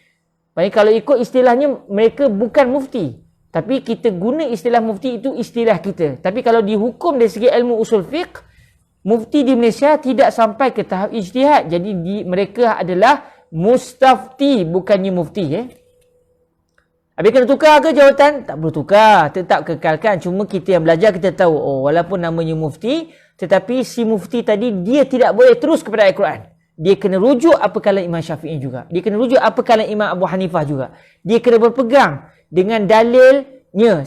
Maksudnya kalau ikut istilahnya, mereka bukan mufti. Tapi kita guna istilah mufti itu istilah kita. Tapi kalau dihukum dari segi ilmu usul fiqh, mufti di Malaysia tidak sampai ke tahap ijtihad. Jadi mereka adalah mustafti, bukannya mufti. Habis kena tukar ke jawatan? Tak perlu tukar. Tetap kekalkan. Cuma kita yang belajar, kita tahu. Oh, walaupun namanya mufti, tetapi si mufti tadi, dia tidak boleh terus kepada Al-Quran. Dia kena rujuk apa kalam Imam Syafi'i juga. Dia kena rujuk apa kalam Imam Abu Hanifah juga. Dia kena berpegang dengan dalilnya.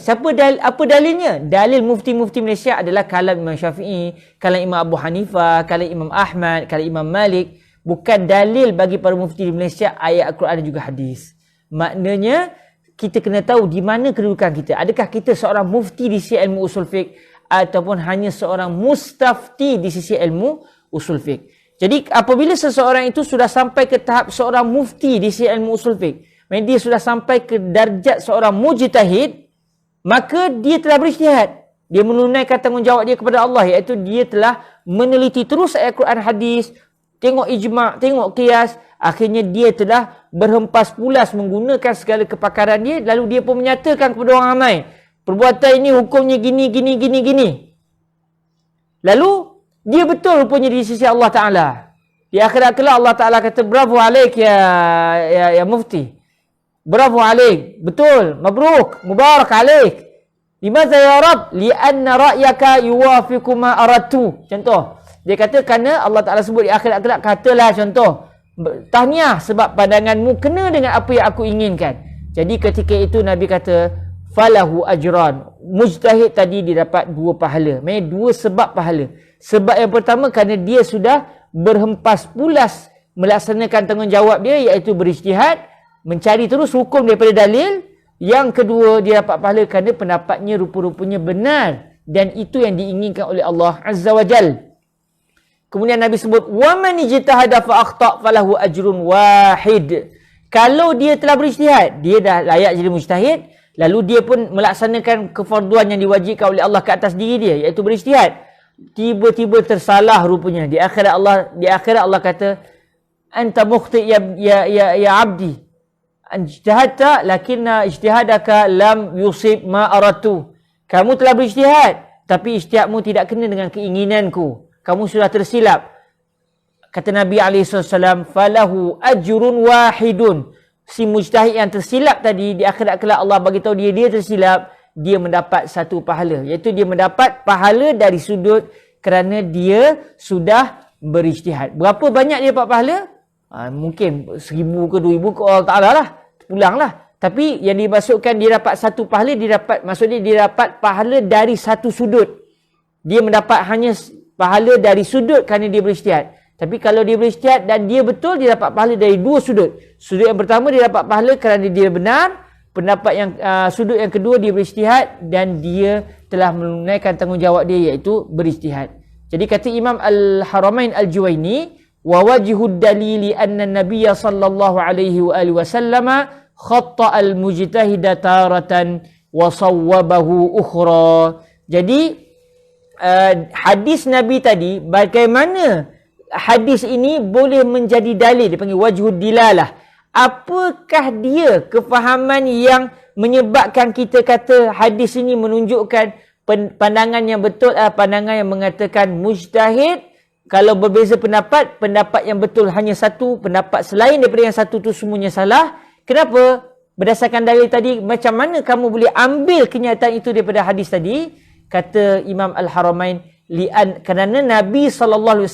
Apa dalilnya? Dalil mufti-mufti Malaysia adalah kalam Imam Syafi'i, kalam Imam Abu Hanifah, kalam Imam Ahmad, kalam Imam Malik. Bukan dalil bagi para mufti di Malaysia ayat Al-Quran dan juga hadis. Maknanya, kita kena tahu di mana kedudukan kita. Adakah kita seorang mufti di sisi ilmu usul fiqh ataupun hanya seorang mustafti di sisi ilmu usul fiqh. Jadi apabila seseorang itu sudah sampai ke tahap seorang mufti di sisi ilmu usul fiqh, dia sudah sampai ke darjat seorang mujtahid, maka dia telah berijtihad. Dia menunaikan tanggungjawab dia kepada Allah, iaitu dia telah meneliti terus ayat Quran hadis, tengok ijma', tengok qiyas. Akhirnya dia telah berhempas pulas menggunakan segala kepakaran dia, lalu dia pun menyatakan kepada orang ramai, perbuatan ini hukumnya gini. Lalu dia betul rupanya di sisi Allah Ta'ala. Di akhirat kelak Allah Ta'ala kata, bravo alaik ya mufti. Bravo alaik. Betul. Mabruk. Mubarak alaik. Limadha ya Rab? Lianna ra'yaka yuwafiqu ma aradtu. Contoh. Dia kata kerana Allah Ta'ala sebut di akhirat kelak, katalah contoh. Tahniah sebab pandanganmu kena dengan apa yang aku inginkan. Jadi ketika itu Nabi kata, falahu ajran. Mujtahid tadi dia dapat 2 pahala. Maksudnya 2 sebab pahala. Sebab yang pertama kerana dia sudah berhempas pulas melaksanakan tanggungjawab dia, iaitu berijtihad, mencari terus hukum daripada dalil. Yang kedua, dia dapat pahala kerana pendapatnya rupa-rupanya benar, dan itu yang diinginkan oleh Allah Azza wa Jal. Kemudian Nabi sebut, وَمَنْ اجْتَهَدَ فَأَخْطَأَ فَلَهُ أَجْرٌ وَاحِدٌ. Kalau dia telah berijtihad, dia dah layak jadi mujtahid, lalu dia pun melaksanakan kefarduan yang diwajibkan oleh Allah ke atas diri dia, iaitu berijtihad. Tiba-tiba tersalah rupanya. Di akhirat Allah kata, "Anta mukhti ya abdi. Ijtahadta lakinna ijtihadaka lam yusib ma aradtu." Kamu telah berijtihad, tapi ijtihadmu tidak kena dengan keinginanku. Kamu sudah tersilap. Kata Nabi SAW, falahu ajrun wahidun. Si mujtahid yang tersilap tadi, di akhirat kelak Allah bagi tahu dia tersilap, dia mendapat 1 pahala. Iaitu dia mendapat pahala dari sudut kerana dia sudah berijtihad. Berapa banyak dia dapat pahala? Mungkin 1,000 ke 2,000 ke Allah Ta'ala lah. Pulanglah. Tapi yang dimaksudkan dia dapat 1 pahala, maksudnya dia dapat pahala dari 1 sudut. Dia mendapat hanya pahala dari sudut kerana dia berijtihad. Tapi kalau dia berijtihad dan dia betul, dia dapat pahala dari 2 sudut. Sudut yang pertama dia dapat pahala kerana dia benar. Pendapat yang sudut yang kedua dia berijtihad dan dia telah menunaikan tanggungjawab dia, iaitu berijtihad. Jadi kata Imam Al-Haramain Al-Juwaini, wa wajhud dalili anna Nabiyya sallallahu alaihi wa alihi wasallam khatta al-mujtahida taratan wa sawwabahu ukhra. Jadi hadis Nabi tadi, bagaimana hadis ini boleh menjadi dalil, dipanggil wajhud dilalah. Apakah dia kefahaman yang menyebabkan kita kata hadis ini menunjukkan pandangan yang betul adalah pandangan yang mengatakan mujtahid kalau berbeza pendapat, pendapat yang betul hanya satu, pendapat selain daripada yang satu tu semuanya salah. Kenapa? Berdasarkan dalil tadi, macam mana kamu boleh ambil kenyataan itu daripada hadis tadi? Kata Imam Al-Haramain, kerana Nabi SAW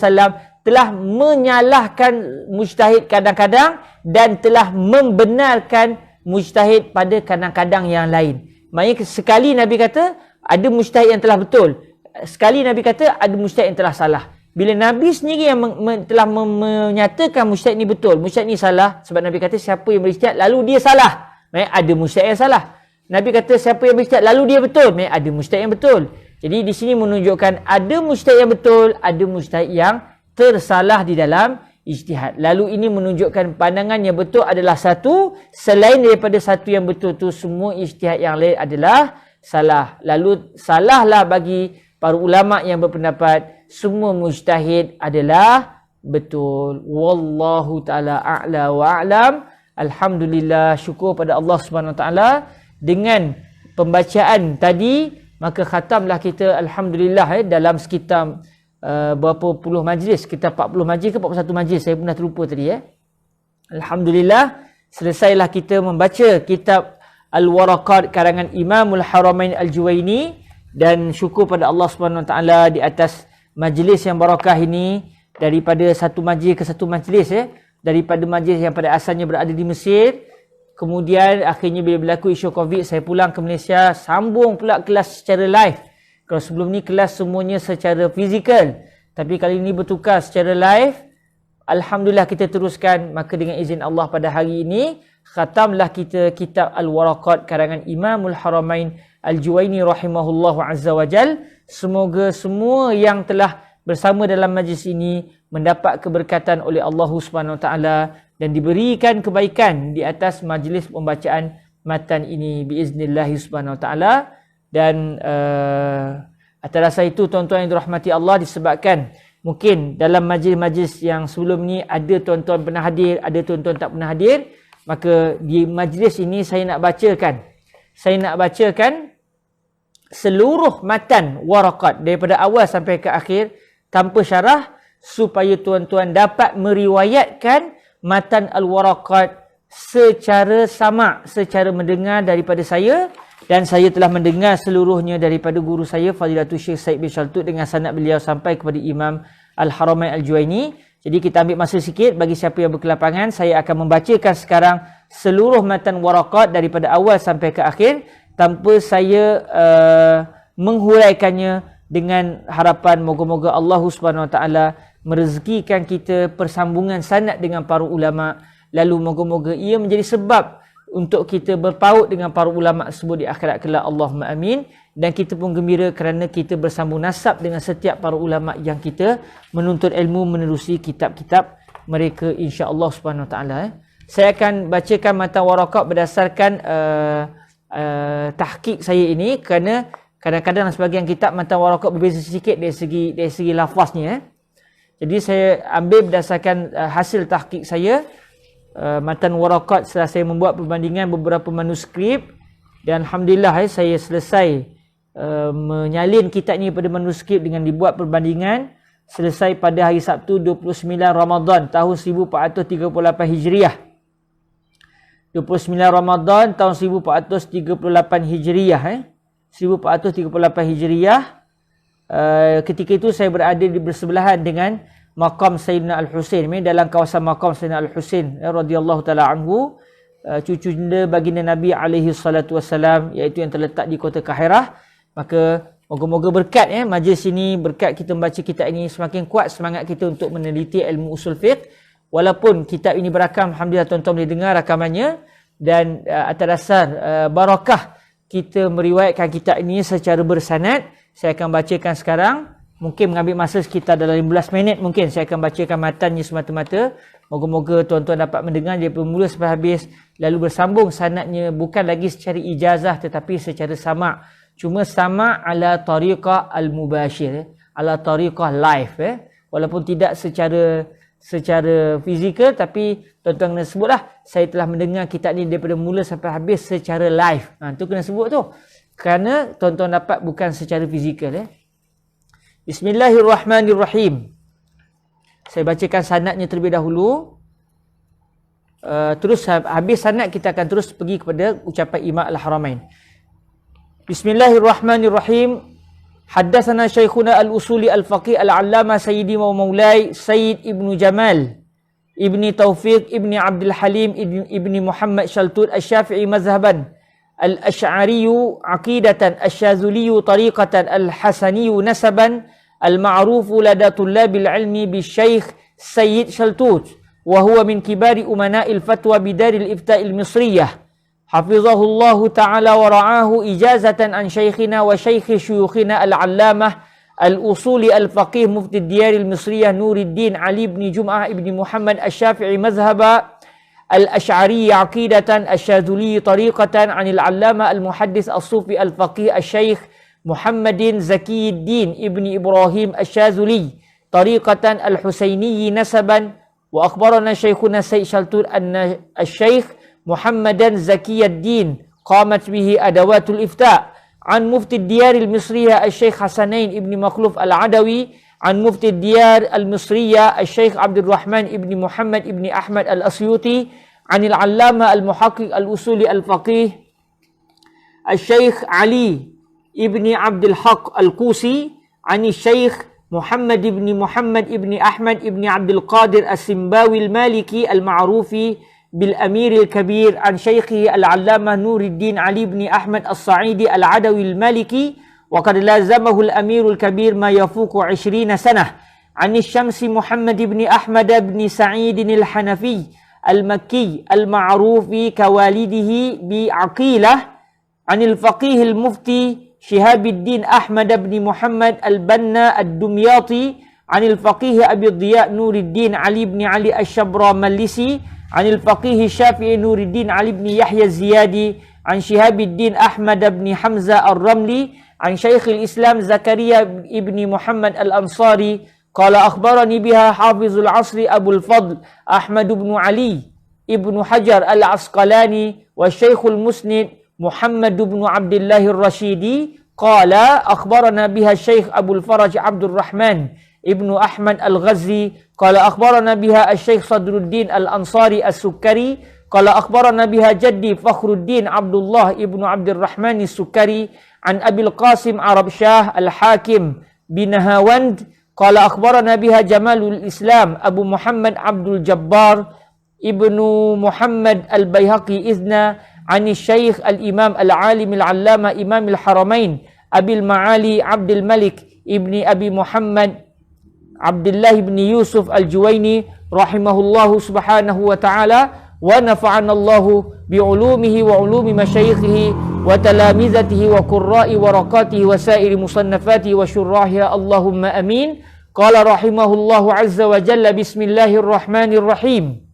telah menyalahkan mujtahid kadang-kadang dan telah membenarkan mujtahid pada kadang-kadang yang lain. Maksudnya sekali Nabi kata ada mujtahid yang telah betul, sekali Nabi kata ada mujtahid yang telah salah. Bila Nabi sendiri yang telah menyatakan mujtahid ni betul, mujtahid ni salah, sebab Nabi kata siapa yang berijtihad lalu dia salah, ada mujtahid yang salah. Nabi kata siapa yang berijtihad lalu dia betul, ada mujtahid yang betul. Jadi di sini menunjukkan ada mujtahid yang betul, ada mujtahid yang tersalah di dalam ijtihad. Lalu ini menunjukkan pandangan yang betul adalah satu, selain daripada satu yang betul tu semua ijtihad yang lain adalah salah. Lalu salahlah bagi para ulama yang berpendapat semua mujtahid adalah betul. Wallahu ta'ala a'la wa a'lam. Alhamdulillah, syukur pada Allah Subhanahu wa ta'ala. Dengan pembacaan tadi, maka khatamlah kita alhamdulillah dalam sekitar berapa puluh majlis, kita 40 majlis ke 41 majlis, saya pun dah terlupa tadi Alhamdulillah, selesailah kita membaca kitab Al-Waraqat karangan Imamul Haramain Al-Juwaini, dan syukur pada Allah Subhanahu wa ta'ala di atas majlis yang barakah ini, daripada satu majlis ke satu majlis daripada majlis yang pada asalnya berada di Mesir, kemudian akhirnya bila berlaku isu Covid saya pulang ke Malaysia, sambung pula kelas secara live. Kalau sebelum ni kelas semuanya secara fizikal, tapi kali ini bertukar secara live. Alhamdulillah kita teruskan. Maka dengan izin Allah pada hari ini khatamlah kita kitab Al-Waraqat karangan Imamul Haramain Al-Juwaini rahimahullahu azza wa jal. Semoga semua yang telah bersama dalam majlis ini mendapat keberkatan oleh Allah Subhanahu wa taala dan diberikan kebaikan di atas majlis pembacaan matan ini biiznillah subhanahu wa taala. Dan atas dasar itu tuan-tuan yang dirahmati Allah, disebabkan mungkin dalam majlis-majlis yang sebelum ni ada tuan-tuan pernah hadir, ada tuan-tuan tak pernah hadir, maka di majlis ini saya nak bacakan seluruh matan Waraqat daripada awal sampai ke akhir tanpa syarah, supaya tuan-tuan dapat meriwayatkan matan Al-Waraqat secara sama, secara mendengar daripada saya. Dan saya telah mendengar seluruhnya daripada guru saya Fadilatul Syekh Said bin Shaltut dengan sanad beliau sampai kepada Imam Al-Haramain Al-Juwaini. Jadi kita ambil masa sikit bagi siapa yang berkelapangan. Saya akan membacakan sekarang seluruh matan Waraqat daripada awal sampai ke akhir tanpa saya menghuraikannya, dengan harapan moga-moga Allah Subhanahu wa taala merezekikan kita persambungan sanad dengan para ulama, lalu moga-moga ia menjadi sebab untuk kita berpaut dengan para ulama tersebut di akhirat kelak. Allahumma amin. Dan kita pun gembira kerana kita bersambung nasab dengan setiap para ulama yang kita menuntut ilmu menerusi kitab-kitab mereka insya-Allah Subhanahu wa taala. Saya akan bacakan matan Waraqat berdasarkan tahqiq saya ini, kerana kadang-kadang sebahagian kitab matan Waraqat berbeza sedikit dari segi lafaznya. Jadi saya ambil berdasarkan hasil tahqiq saya matan Waraqat setelah saya membuat perbandingan beberapa manuskrip, dan alhamdulillah saya selesai menyalin kitab ini pada manuskrip dengan dibuat perbandingan selesai pada hari Sabtu 29 Ramadan tahun 1438 Hijriah. 29 Ramadan tahun 1438 Hijriah 1438 Hijriah. Ketika itu saya berada di bersebelahan dengan makam Sayyidina Al-Husain, dalam kawasan makam Sayyidina Al-Husain radhiyallahu taala anhu, cucu baginda Nabi alaihi salatu wassalam, iaitu yang terletak di kota Kahirah. Maka moga-moga berkat majlis ini, berkat kita membaca kitab ini, semakin kuat semangat kita untuk meneliti ilmu usul fiqh. Walaupun kitab ini berakam, alhamdulillah tuan-tuan boleh dengar rakamannya, dan atas dasar barakah kita meriwayatkan kitab ini secara bersanad. Saya akan bacakan sekarang, mungkin mengambil masa sekitar dalam 15 minit mungkin. Saya akan bacakan matannya semata-mata. Moga-moga tuan-tuan dapat mendengar dia mula sampai habis, lalu bersambung sanadnya, bukan lagi secara ijazah tetapi secara sama'. Cuma sama' ala tariqah al-mubashir, ala tariqah live, walaupun tidak secara secara fizikal, tapi tuan-tuan kena sebutlah, saya telah mendengar kitab ni daripada mula sampai habis secara live. Tu kena sebut tu. Kerana tuan-tuan dapat bukan secara fizikal. Bismillahirrahmanirrahim. Saya bacakan sanadnya terlebih dahulu. Terus habis sanad kita akan terus pergi kepada ucapan Imam Al-Haramain. Bismillahirrahmanirrahim. Haddatsana Syekhuna Al-Usuli Al-Faqih Al-Allama Sayyidi wa Maulai Sayyid Ibnu Jamal Ibni Taufiq Ibni Abdul Halim Ibni Muhammad Shaltut Asy-Syafi'i mazhaban Al-Asy'ariyu aqidatan Asy-Syadzuliyu tariqatan Al-Hasaniyu nasaban Al-ma'rufu lada tullabil ilmi bi-Syaikh Sayyid Shaltut wa huwa min kibari umana'il fatwa bidaril ifta'il misriyah. Hafizahullahu ta'ala wa ra'ahu ijazatan an syaikhina wa syaikhi syuyukhina al-allamah al-usuli al-faqih mufti diyar al-misriyah Nuruddin Ali ibn Jum'ah ibn Muhammad Asy-Syafi'i mazhaba al-Asy'ari aqidatan Asy-Syadzuli tariqatan anil allama al-muhaddis as-sufi al-faqih Asy-Syaikh Muhammadin Zakiyuddin ibn Ibrahim Asy-Syadzuli tariqatan al-Husaini nasaban wa akhbarana syaikhuna Sayyid Shaltut anna asy-Syaikh Muhammadan Zakiyuddin qamat bihi adawatul ifta' an mufti diyar al-misriyah al-Syaikh Hasanain ibn Makhluf al-Adawi an mufti diyar al-misriyah al-Syaikh Abdul Rahman ibn Muhammad ibn Ahmad al-Asyuti anil allama al-muhaqqiq al-usuli al-faqih al-Syaikh Ali ibn Abdul Haq al-Qusi an al-Syaikh Muhammad ibn Muhammad ibn Ahmad ibn Abdul Qadir as-Simbawi al-Maliki al-ma'rufi بالأمير الكبير عن شيخه العلامة نور الدين علي بن أحمد الصعيدي العدوي المالكي وقد لازمه الأمير الكبير ما يفوق 20 سنة عن الشمس محمد بن أحمد بن سعيد الحنفي المكي المعروف كوالده بعقيلة عن الفقيه المفتي شهاب الدين أحمد بن محمد البنا الدمياطي عن الفقيه أبي الضياء نور الدين علي بن علي الشبرملسي عن الفقيه الشافعي نور الدين علي بن يحيى الزيادي عن شهاب الدين أحمد بن حمزة الرملي عن شيخ الإسلام زكريا بن محمد الأنصاري قال أخبرني بها حافظ العصر أبو الفضل أحمد بن علي ابن حجر العسقلاني والشيخ المسند محمد بن عبد الله الرشيدي قال أخبرنا بها الشيخ أبو الفرج عبد الرحمن ابن أحمد الغزي قال أخبرنا بها الشيخ صدر الدين الأنصاري السكري قال أخبرنا بها جدي فخر الدين عبد الله ابن عبد الرحمن السكري عن أبي القاسم عرب شاه الحاكم بنهاوند قال أخبرنا بها جمال الإسلام أبو محمد عبد الجبار ابن محمد البيهقي إذن عن الشيخ الإمام العالم العلامة إمام الحرمين أبي المعالي عبد الملك ابن أبي محمد عبد الله بن يوسف الجويني رحمه الله سبحانه وتعالى ونفعنا الله بعلومه وعلوم مشايخه وتلامذته وقراء ورقاته وسائر مصنفاته وشراحها اللهم أمين قال رحمه الله عز وجل بسم الله الرحمن الرحيم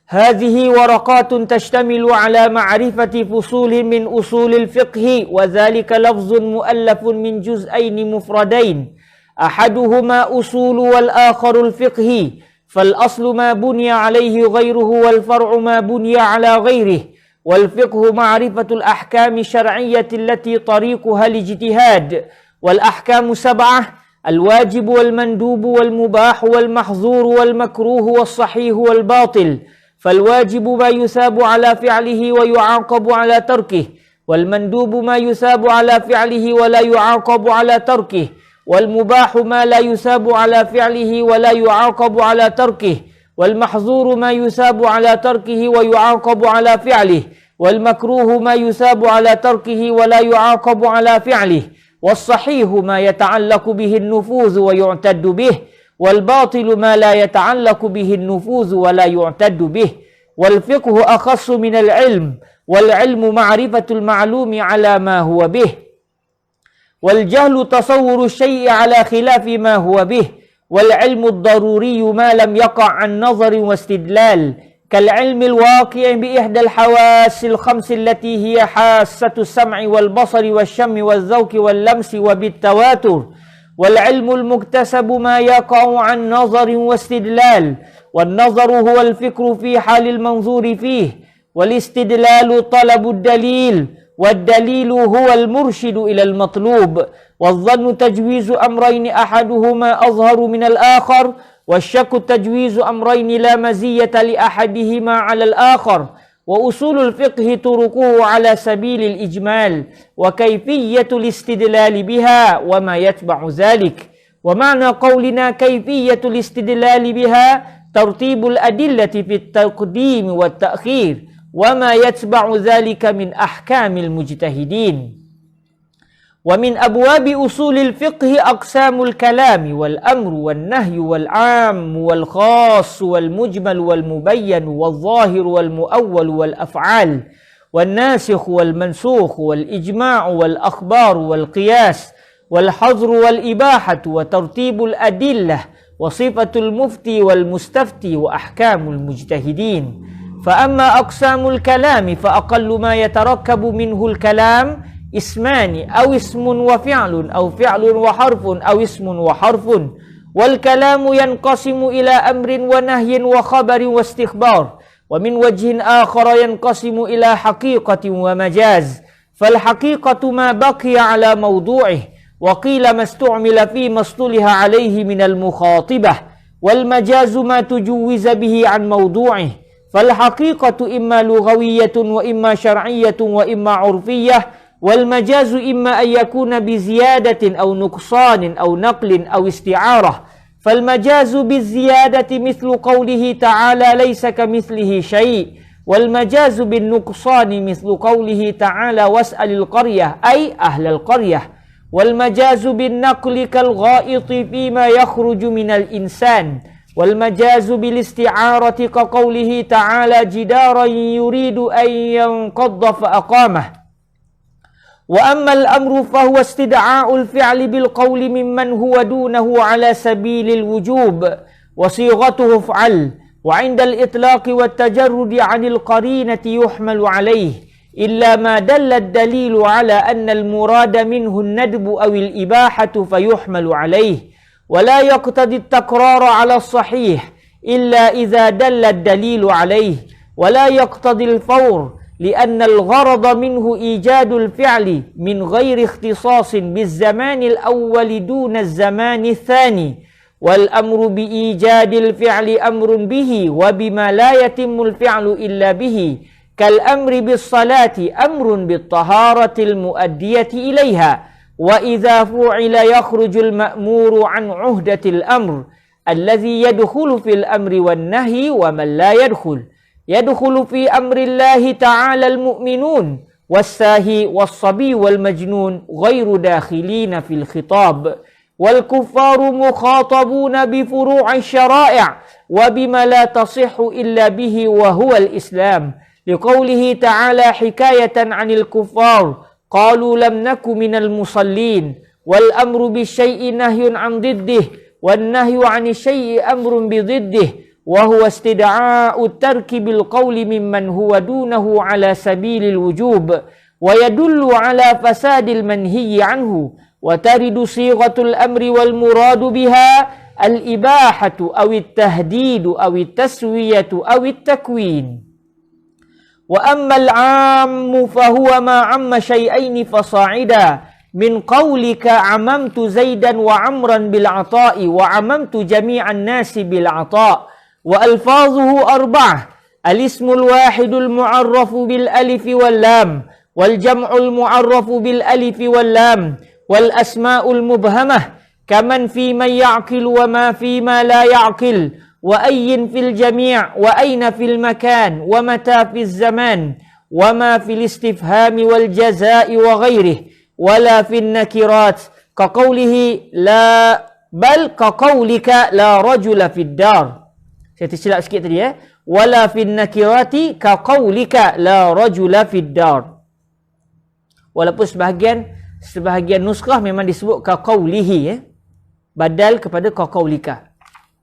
هذه ورقات تشتمل على معرفة فصول من أصول الفقه وذلك لفظ مؤلف من جزئين مفردين أحدهما أصول والآخر الفقه فالأصل ما بني عليه غيره والفرع ما بني على غيره والفقه معرفة الأحكام الشرعية التي طريقها الاجتهاد والأحكام 7 الواجب والمندوب والمباح والمحظور والمكروه والصحيح والباطل فالواجب ما يثاب على فعله ويعاقب على تركه والمندوب ما يثاب على فعله ولا يعاقب على تركه والمباح ما لا يثاب على فعله ولا يعاقب على تركه والمحظور ما يثاب على تركه ويعاقب على فعله والمكروه ما يثاب على تركه ولا يعاقب على فعله والصحيح ما يتعلق به النفوذ ويعتد به والباطل ما لا يتعلق به النفوذ ولا يعتد به والفقه أخص من العلم والعلم معرفة المعلوم على ما هو به والجهل تصور الشيء على خلاف ما هو به والعلم الضروري ما لم يقع عن نظر واستدلال كالعلم الواقع بإحدى الحواس الخمس التي هي حاسة السمع والبصر والشم والذوق واللمس وبالتواتر والعلم المكتسب ما يقع عن نظر واستدلال والنظر هو الفكر في حال المنظور فيه والاستدلال طلب الدليل والدليل هو المرشد إلى المطلوب والظن تجويز أمرين أحدهما أظهر من الآخر والشك تجويز أمرين لا مزية لأحدهما على الآخر وأصول الفقه طرقه على سبيل الإجمال وكيفية الاستدلال بها وما يتبع ذلك ومعنى قولنا كيفية الاستدلال بها ترتيب الأدلة في التقديم والتأخير وما يتبع ذلك من أحكام المجتهدين ومن أبواب أصول الفقه أقسام الكلام والأمر والنهي والعام والخاص والمجمل والمبين والظاهر والمؤول والأفعال والناسخ والمنسوخ والإجماع والأخبار والقياس والحظر والإباحة وترتيب الأدلة وصفة المفتي والمستفتي وأحكام المجتهدين فأما أقسام الكلام فأقل ما يتركب منه الكلام اسمان أو اسم وفعل أو فعل وحرف أو اسم وحرف والكلام ينقسم إلى أمر ونهي وخبر واستخبار ومن وجه آخر ينقسم إلى حقيقة ومجاز فالحقيقة ما بقي على موضوعه وقيل ما استعمل فيما اصطلح عليه من المخاطبة والمجاز ما تجوز به عن موضوعه فالحقيقة إما لغوية وإما شرعية وإما عرفية والمجاز إما أن يكون بزيادة أو نقصان أو نقل أو استعارة فالمجاز بالزيادة مثل قوله تعالى ليس كمثله شيء والمجاز بالنقصان مثل قوله تعالى واسأل القرية أي أهل القرية والمجاز بالنقل كالغائط فيما يخرج من الإنسان والمجاز بالاستعارة كقوله تعالى جدارا يريد أن ينقض فأقامه وأما الأمر فهو استدعاء الفعل بالقول ممن هو دونه على سبيل الوجوب وصيغته افعل وعند الإطلاق والتجرد عن القرينة يحمل عليه إلا ما دل الدليل على أن المراد منه الندب أو الإباحة فيحمل عليه ولا يقتضي التكرار على الصحيح إلا إذا دل الدليل عليه ولا يقتضي الفور لأن الغرض منه إيجاد الفعل من غير اختصاص بالزمان الأول دون الزمان الثاني والأمر بإيجاد الفعل أمر به وبما لا يتم الفعل إلا به كالأمر بالصلاة أمر بالطهارة المؤدية إليها وإذا فعل يخرج المأمور عن عهدة الأمر الذي يدخل في الأمر والنهي ومن لا يدخل في أمر الله تعالى المؤمنون والساهي والصبي والمجنون غير داخلين في الخطاب والكفار مخاطبون بفروع الشرائع وبما لا تصح إلا به وهو الإسلام لقوله تعالى حكاية عن الكفار قالوا لم نك من المصلين والأمر بالشيء نهي عن ضده والنهي عن الشيء أمر بضده وهو استدعاء الترك بالقول ممن هو دونه على سبيل الوجوب ويدل على فساد المنهي عنه وترد صيغة الأمر والمراد بها الإباحة أو التهديد أو التسوية أو التكوين وأما العام فهو ما عم شيئين فصاعدا من قولك عممت زيدا وعمرا بالعطاء وعممت جميع الناس بالعطاء وألفاظه أربعة الاسم الواحد المعرف بالألف واللام والجمع المعرف بالألف واللام والأسماء المبهمة كمن في من يعقل وما فيما لا يعقل وأي في الجميع وأين في المكان ومتى في الزمان وما في الاستفهام والجزاء وغيره ولا في النكرات كقوله لا بل كقولك لا رجل في الدار. Saya tersilap sikit tadi wala fin nakirati ka qaulika la rajula fid dar. Walaupun sebahagian nuskhah memang disebut ka qaulihi badal kepada ka qaulika.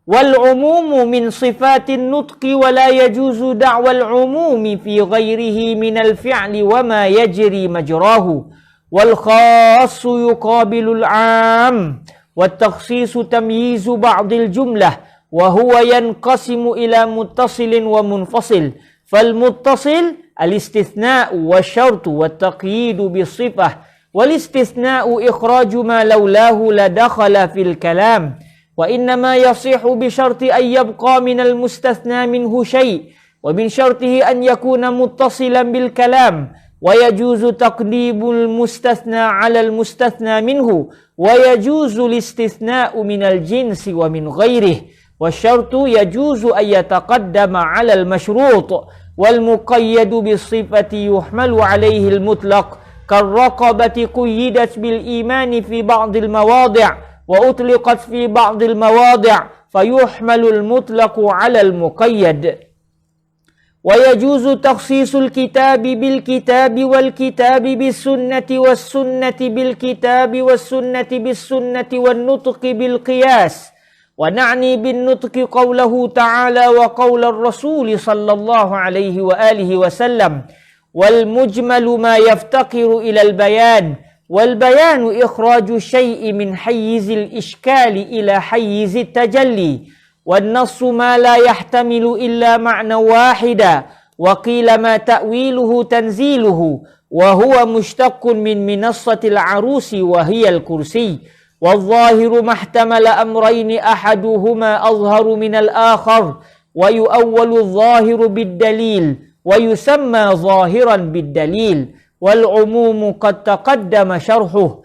Wal umumu min sifatin nutqi wa la yajuzu da'wal umumi fi ghairihi min al fi'li wa ma yajri majrahu wal khassu yuqabilul 'am والتخصيص تمييز بعض الجملة وهو ينقسم إلى متصل ومنفصل فالمتصل الاستثناء والشرط والتقييد بالصفة والاستثناء إخراج ما لولاه لدخل في الكلام وإنما يصح بشرط أن يبقى من المستثنى منه شيء ومن شرطه أن يكون متصلا بالكلام ويجوز تقديم المستثنى على المستثنى منه ويجوز الاستثناء من الجنس ومن غيره والشرط يجوز أن يتقدم على المشروط والمقيد بالصفة يحمل عليه المطلق كالرقبة قيدت بالإيمان في بعض المواضع وأطلقت في بعض المواضع فيحمل المطلق على المقيد ويجوز تخصيص الكتاب بالكتاب والكتاب بالسنة والسنة بالكتاب والسنة بالسنة والنطق بالقياس ونعني بالنطق قوله تعالى وقول الرسول صلى الله عليه وآله وسلم والمجمل ما يفتقر إلى البيان والبيان إخراج الشيء من حيز الإشكال إلى حيز التجلي والنص ما لا يحتمل إلا معنى واحدا وقيل ما تأويله تنزيله وهو مشتق من منصة العروس وهي الكرسي والظاهر ما احتمل أمرين أحدهما أظهر من الآخر ويؤول الظاهر بالدليل ويسمى ظاهرا بالدليل والعموم قد تقدم شرحه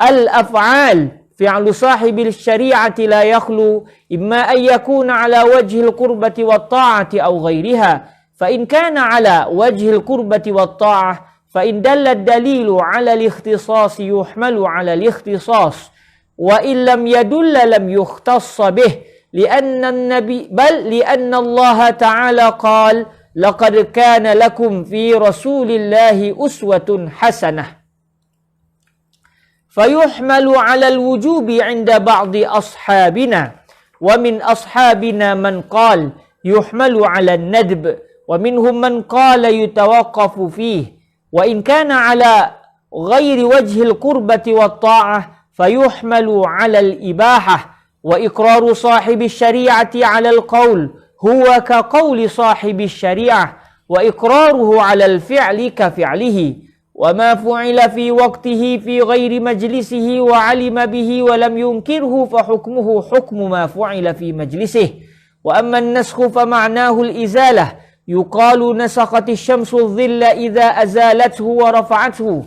الأفعال فعل صاحب الشريعة لا يخلو إما أن يكون على وجه القربة والطاعة أو غيرها فإن كان على وجه القربة والطاعة فإن دل الدليل على الاختصاص يحمل على الاختصاص وإن لم يدل لم يختص به لأن الله تعالى قال لقد كان لكم في رسول الله أسوة حسنة فيحمل على الوجوب عند بعض أصحابنا ومن أصحابنا من قال يحمل على الندب ومنهم من قال يتوقف فيه وإن كان على غير وجه القربة والطاعة فيحمل على الإباحة وإقرار صاحب الشريعة على القول هو كقول صاحب الشريعة وإقراره على الفعل كفعله وما فعل في وقته في غير مجلسه وعلم به ولم ينكره فحكمه حكم ما فعل في مجلسه وأما النسخ فمعناه الإزالة يقال نسخت الشمس الظل إذا أزالته ورفعته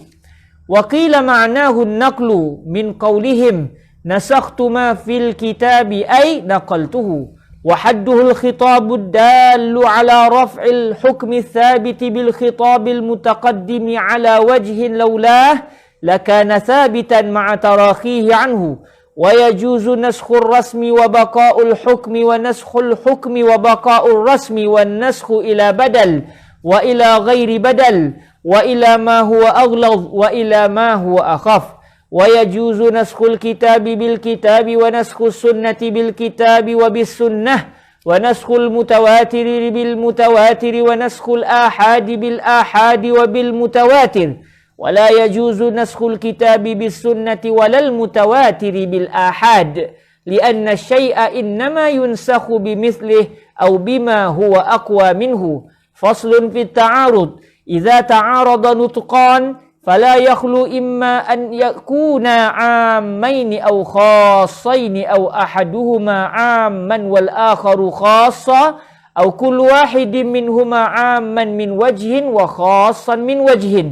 وقيل معناه النقل من قولهم نسخت ما في الكتاب أي نقلته وحده الخطاب الدال على رفع الحكم الثابت بالخطاب المتقدم على وجه لولاه لكان ثابتا مع تراخيه عنه ويجوز نسخ الرسم وبقاء الحكم ونسخ الحكم وبقاء الرسم والنسخ إلى بدل وإلى غير بدل وإلى ما هو أغلظ وإلى ما هو أخف ويجوز نسخ الكتاب بالكتاب ونسخ السنة بالكتاب وبالسنة ونسخ المتواتر بالمتواتر ونسخ الآحاد بالآحاد وبالمتواتر ولا يجوز نسخ الكتاب بالسنة ولا المتواتر بالآحاد لأن الشيء إنما ينسخ بمثله أو بما هو أقوى منه فصل في التعارض إذا تعارض نطقان فلا يخلو إما أن يكونا عامين أو خاصين أو أحدهما عاما والآخر خاصا أو كل واحد منهما عاما من وجه وخاصا من وجه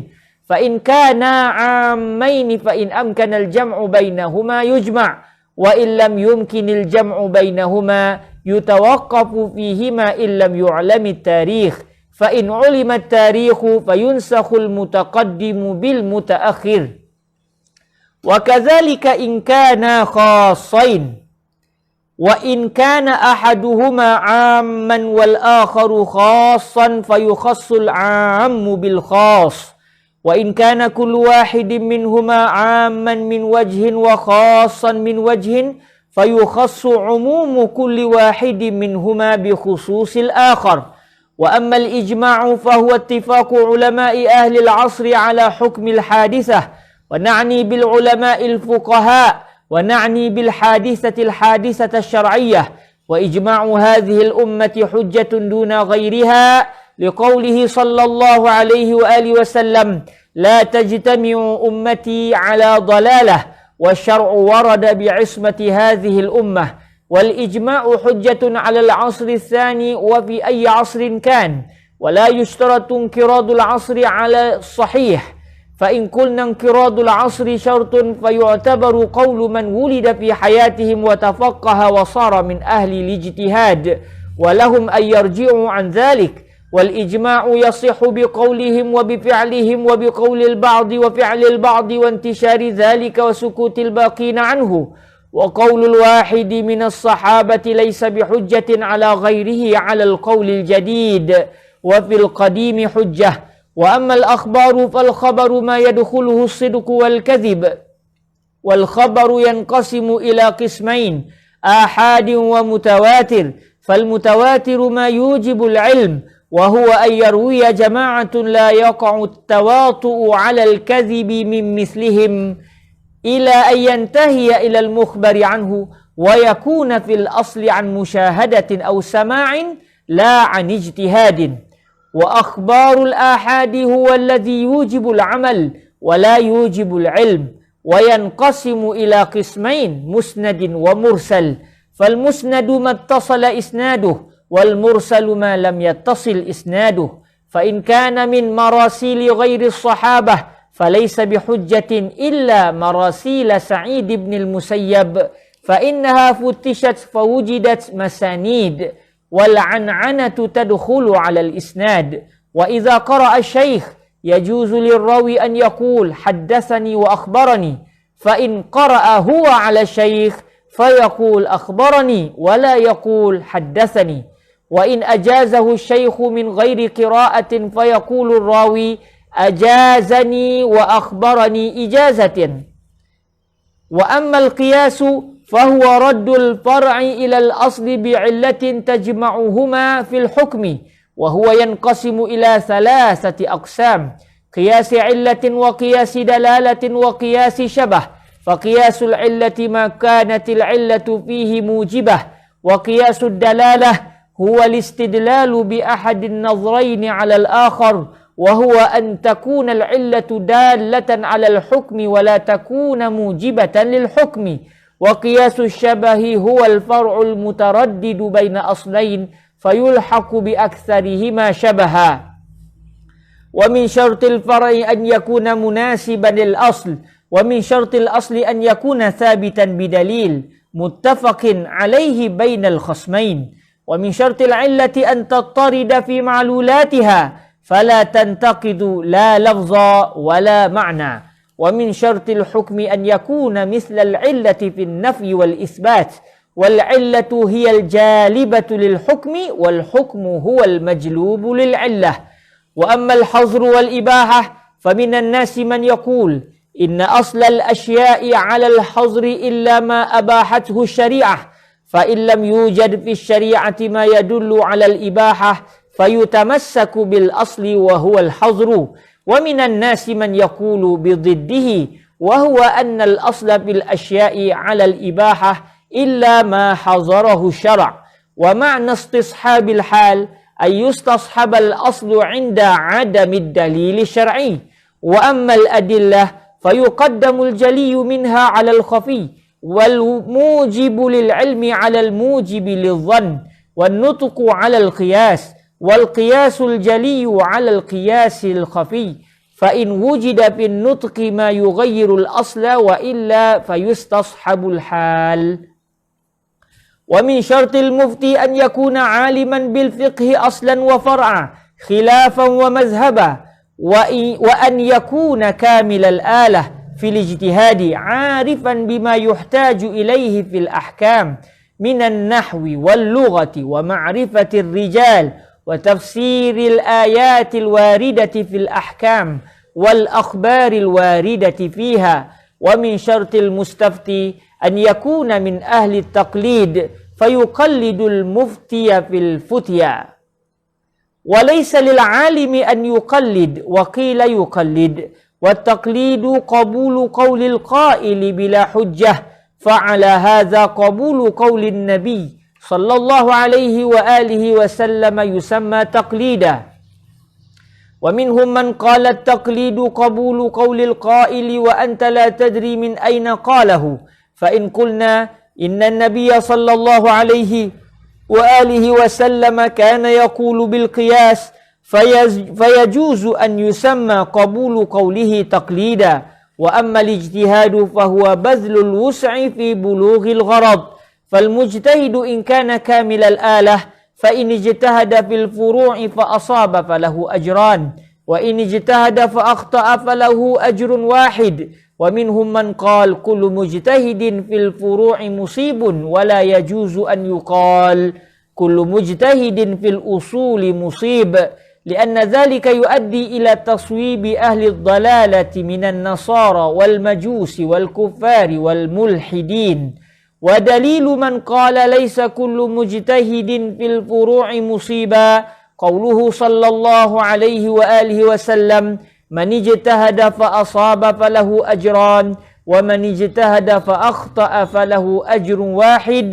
فإن كانا عامين فإن أمكن الجمع بينهما يجمع وإن لم يمكن الجمع بينهما يتوقف فيهما إن لم يعلم التاريخ فإن علم التاريخ فينسخ المتقدم بالمتأخر وكذلك إن كانا خاصين وإن كان أحدهما عاما والآخر خاصا فيخص العام بالخاص وإن كان كل واحد منهما عاما من وجه وخاصا من وجه فيخص عموم كل واحد منهما بخصوص الآخر وأما الإجماع فهو اتفاق علماء أهل العصر على حكم الحادثة ونعني بالعلماء الفقهاء ونعني بالحادثة الحادثة الشرعية، وإجماع هذه الأمة حجة دون غيرها، لقوله صلى الله عليه وآله وسلم: لا تجتمع أمتي على ضلالة، والشرع ورد بعصمة هذه الأمة. والإجماع حجة على العصر الثاني وفي أي عصر كان، ولا يشترط انقراض العصر على الصحيح، فإن قلنا انقراض العصر شرط فيعتبر قول من ولد في حياتهم وتفقه وصار من أهل الاجتهاد، ولهم أن يرجعوا عن ذلك. والإجماع يصح بقولهم وبفعلهم وبقول البعض وفعل البعض وانتشار ذلك وسكوت الباقين عنه. وقول الواحد من الصحابة ليس بحجة على غيره على القول الجديد، وفي القديم حجة. وأما الأخبار فالخبر ما يدخله الصدق والكذب، والخبر ينقسم إلى قسمين: آحاد ومتواتر. فالمتواتر ما يوجب العلم، وهو أن يروي جماعة لا يقع التواطؤ على الكذب من مثلهم، إلى أن ينتهي إلى المخبر عنه، ويكون في الأصل عن مشاهدة أو سماع لا عن اجتهاد. وأخبار الآحاد هو الذي يوجب العمل ولا يوجب العلم، وينقسم إلى قسمين: مسند ومرسل. فالمسند ما اتصل إسناده، والمرسل ما لم يتصل إسناده. فإن كان من مراسيل غير الصحابة فليس بحجة إلا مراسيل سعيد بن المسيب، فإنها فتشت فوجدت مسانيد، والعنعنة تدخل على الإسناد. وإذا قرأ الشيخ يجوز للراوي أن يقول حدثني وأخبرني، فإن قرأ هو على الشيخ فيقول أخبرني ولا يقول حدثني. وإن أجازه الشيخ من غير قراءة فيقول الراوي أجازني وأخبرني إجازة. وأما القياس فهو رد الفرع إلى الأصل بعلة تجمعهما في الحكم، وهو ينقسم إلى 3 أقسام: قياس علة وقياس دلالة وقياس شبه. فقياس العلة ما كانت العلة فيه موجبة، وقياس الدلالة هو الاستدلال بأحد النظرين على الآخر، وهو أن تكون العلة دالة على الحكم ولا تكون موجبة للحكم. وقياس الشبه هو الفرع المتردد بين أصلين فيلحق بأكثرهما شبها. ومن شرط الفرع أن يكون مناسبا للأصل، ومن شرط الأصل أن يكون ثابتا بدليل متفق عليه بين الخصمين. ومن شرط العلة أن تضطرد في معلولاتها فلا تنتقد لا لفظا ولا معنى. ومن شرط الحكم أن يكون مثل العلة في النفي والإثبات، والعلة هي الجالبة للحكم والحكم هو المجلوب للعلة. وأما الحظر والإباحة فمن الناس من يقول إن أصل الأشياء على الحظر إلا ما أباحته الشريعة، فإن لم يوجد في الشريعة ما يدل على الإباحة فيتمسك بالأصل وهو الحظر. ومن الناس من يقول بضده، وهو أن الأصل في الأشياء على الإباحة إلا ما حظره الشرع. ومعنى استصحاب الحال أن يستصحب الأصل عند عدم الدليل الشرعي. وأما الأدلة فيقدم الجلي منها على الخفي، والموجب للعلم على الموجب للظن، والنطق على القياس، والقياس الجلي على القياس الخفي. فإن وجد في النطق ما يغير الأصل وإلا فيستصحب الحال. ومن شرط المفتي أن يكون عالما بالفقه أصلا وفرعا خلافا ومذهبا، وأن يكون كامل الآلة في الاجتهاد عارفا بما يحتاج إليه في الأحكام من النحو واللغة ومعرفة الرجال وتفسير الآيات الواردة في الأحكام والأخبار الواردة فيها. ومن شرط المستفتي أن يكون من أهل التقليد فيقلد المفتي في الفتيا. وليس للعالم أن يقلد، وقيل يقلد، والتقليد قبول قول القائل بلا حجة، fa'ala hadza qabulu qaulin nabi sallallahu alaihi wa alihi wasallam yusamma taqlida. Wa minhum man qala at-taqlidu qabulu qaulil qaili wa anta la tadri min aina qalahu. Fa in qulna inna an-nabiyya sallallahu alaihi wa alihi wasallam kana yaqulu bil qiyas fayajuzu an yusamma qabulu qawlihi taqlida. Wa amma al-ijtihadu fahuwa bazlul wus'i fi bulughil gharad. Falmujtahidu in kana kamilal alah fa in ijtahada fil furu'i fa asaba falahu ajran wa in ijtahada fa akhta'a falahu ajrun wahid. Wa minhum man qala kullu mujtahidin fil furu'i musibun wa la yajuzu an yuqal kullu mujtahidin fil usuli musib. لأن ذلك يؤدي إلى تصويب أهل الضلالة من النصارى والمجوس والكفار والملحدين. ودليل من قال ليس كل مجتهد في الفروع مصيبا قوله صلى الله عليه وآله وسلم من اجتهد فأصاب فله أجران ومن اجتهد فأخطأ فله أجر واحد.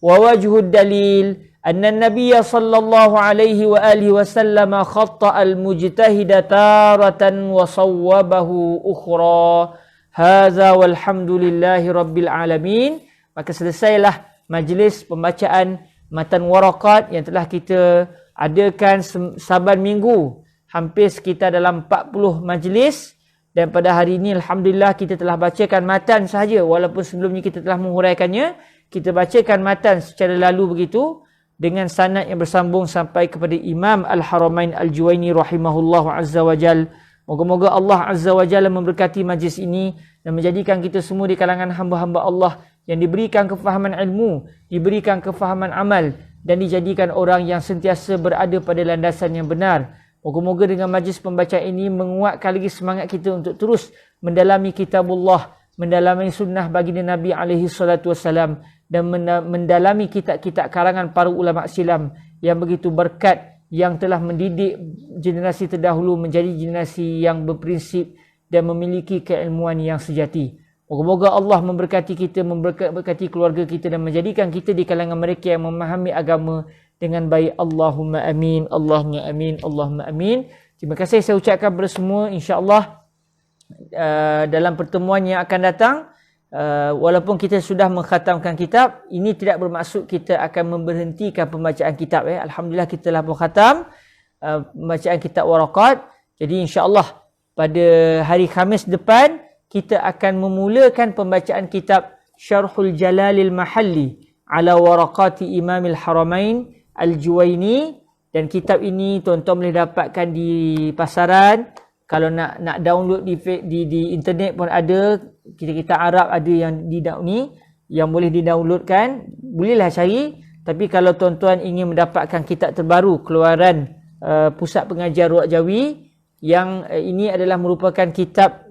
ووجه الدليل أن النبي صلى الله عليه وآله وسلم خطأ المجتهد تارة وصوبه أخرى. هذا والحمد لله رب العالمين. Maka selesailah majlis pembacaan matan warakat yang telah kita adakan saban minggu, hampir sekitar dalam 40 majlis, dan pada hari ini alhamdulillah kita telah bacakan matan sahaja, walaupun sebelumnya kita telah menghuraikannya. Kita bacakan matan secara lalu begitu dengan sanad yang bersambung sampai kepada Imam Al-Haramain Al-Juwaini rahimahullahu azza wa jal. Moga-moga Allah azza wa jalla memberkati majlis ini dan menjadikan kita semua di kalangan hamba-hamba Allah yang diberikan kefahaman ilmu, diberikan kefahaman amal, dan dijadikan orang yang sentiasa berada pada landasan yang benar. Moga-moga dengan majlis pembacaan ini menguatkan lagi semangat kita untuk terus mendalami kitabullah, mendalami sunnah baginda Nabi alaihi salatu wassalam, dan mendalami kitab-kitab karangan para ulama Islam yang begitu berkat, yang telah mendidik generasi terdahulu menjadi generasi yang berprinsip dan memiliki keilmuan yang sejati. Moga-moga Allah memberkati kita, memberkati keluarga kita, dan menjadikan kita di kalangan mereka yang memahami agama dengan baik. Allahumma amin, Allahumma amin, Allahumma amin. Terima kasih saya ucapkan kepada semua. InsyaAllah dalam pertemuan yang akan datang, walaupun kita sudah mengkhatamkan kitab, ini tidak bermaksud kita akan memberhentikan pembacaan kitab. Alhamdulillah kita telah berkhatam pembacaan kitab warakat. Jadi insya-Allah pada hari Khamis depan kita akan memulakan pembacaan kitab Syarhul Jalalil Mahalli ala Waraqati Imamil Haramain Al-Juwaini, dan kitab ini tuan-tuan boleh dapatkan di pasaran. Kalau nak download di internet pun ada, kita Arab ada yang yang boleh di-downloadkan, bolehlah cari. Tapi kalau tuan-tuan ingin mendapatkan kitab terbaru keluaran Pusat Pengajian Ruwaq Jawi, yang ini adalah merupakan kitab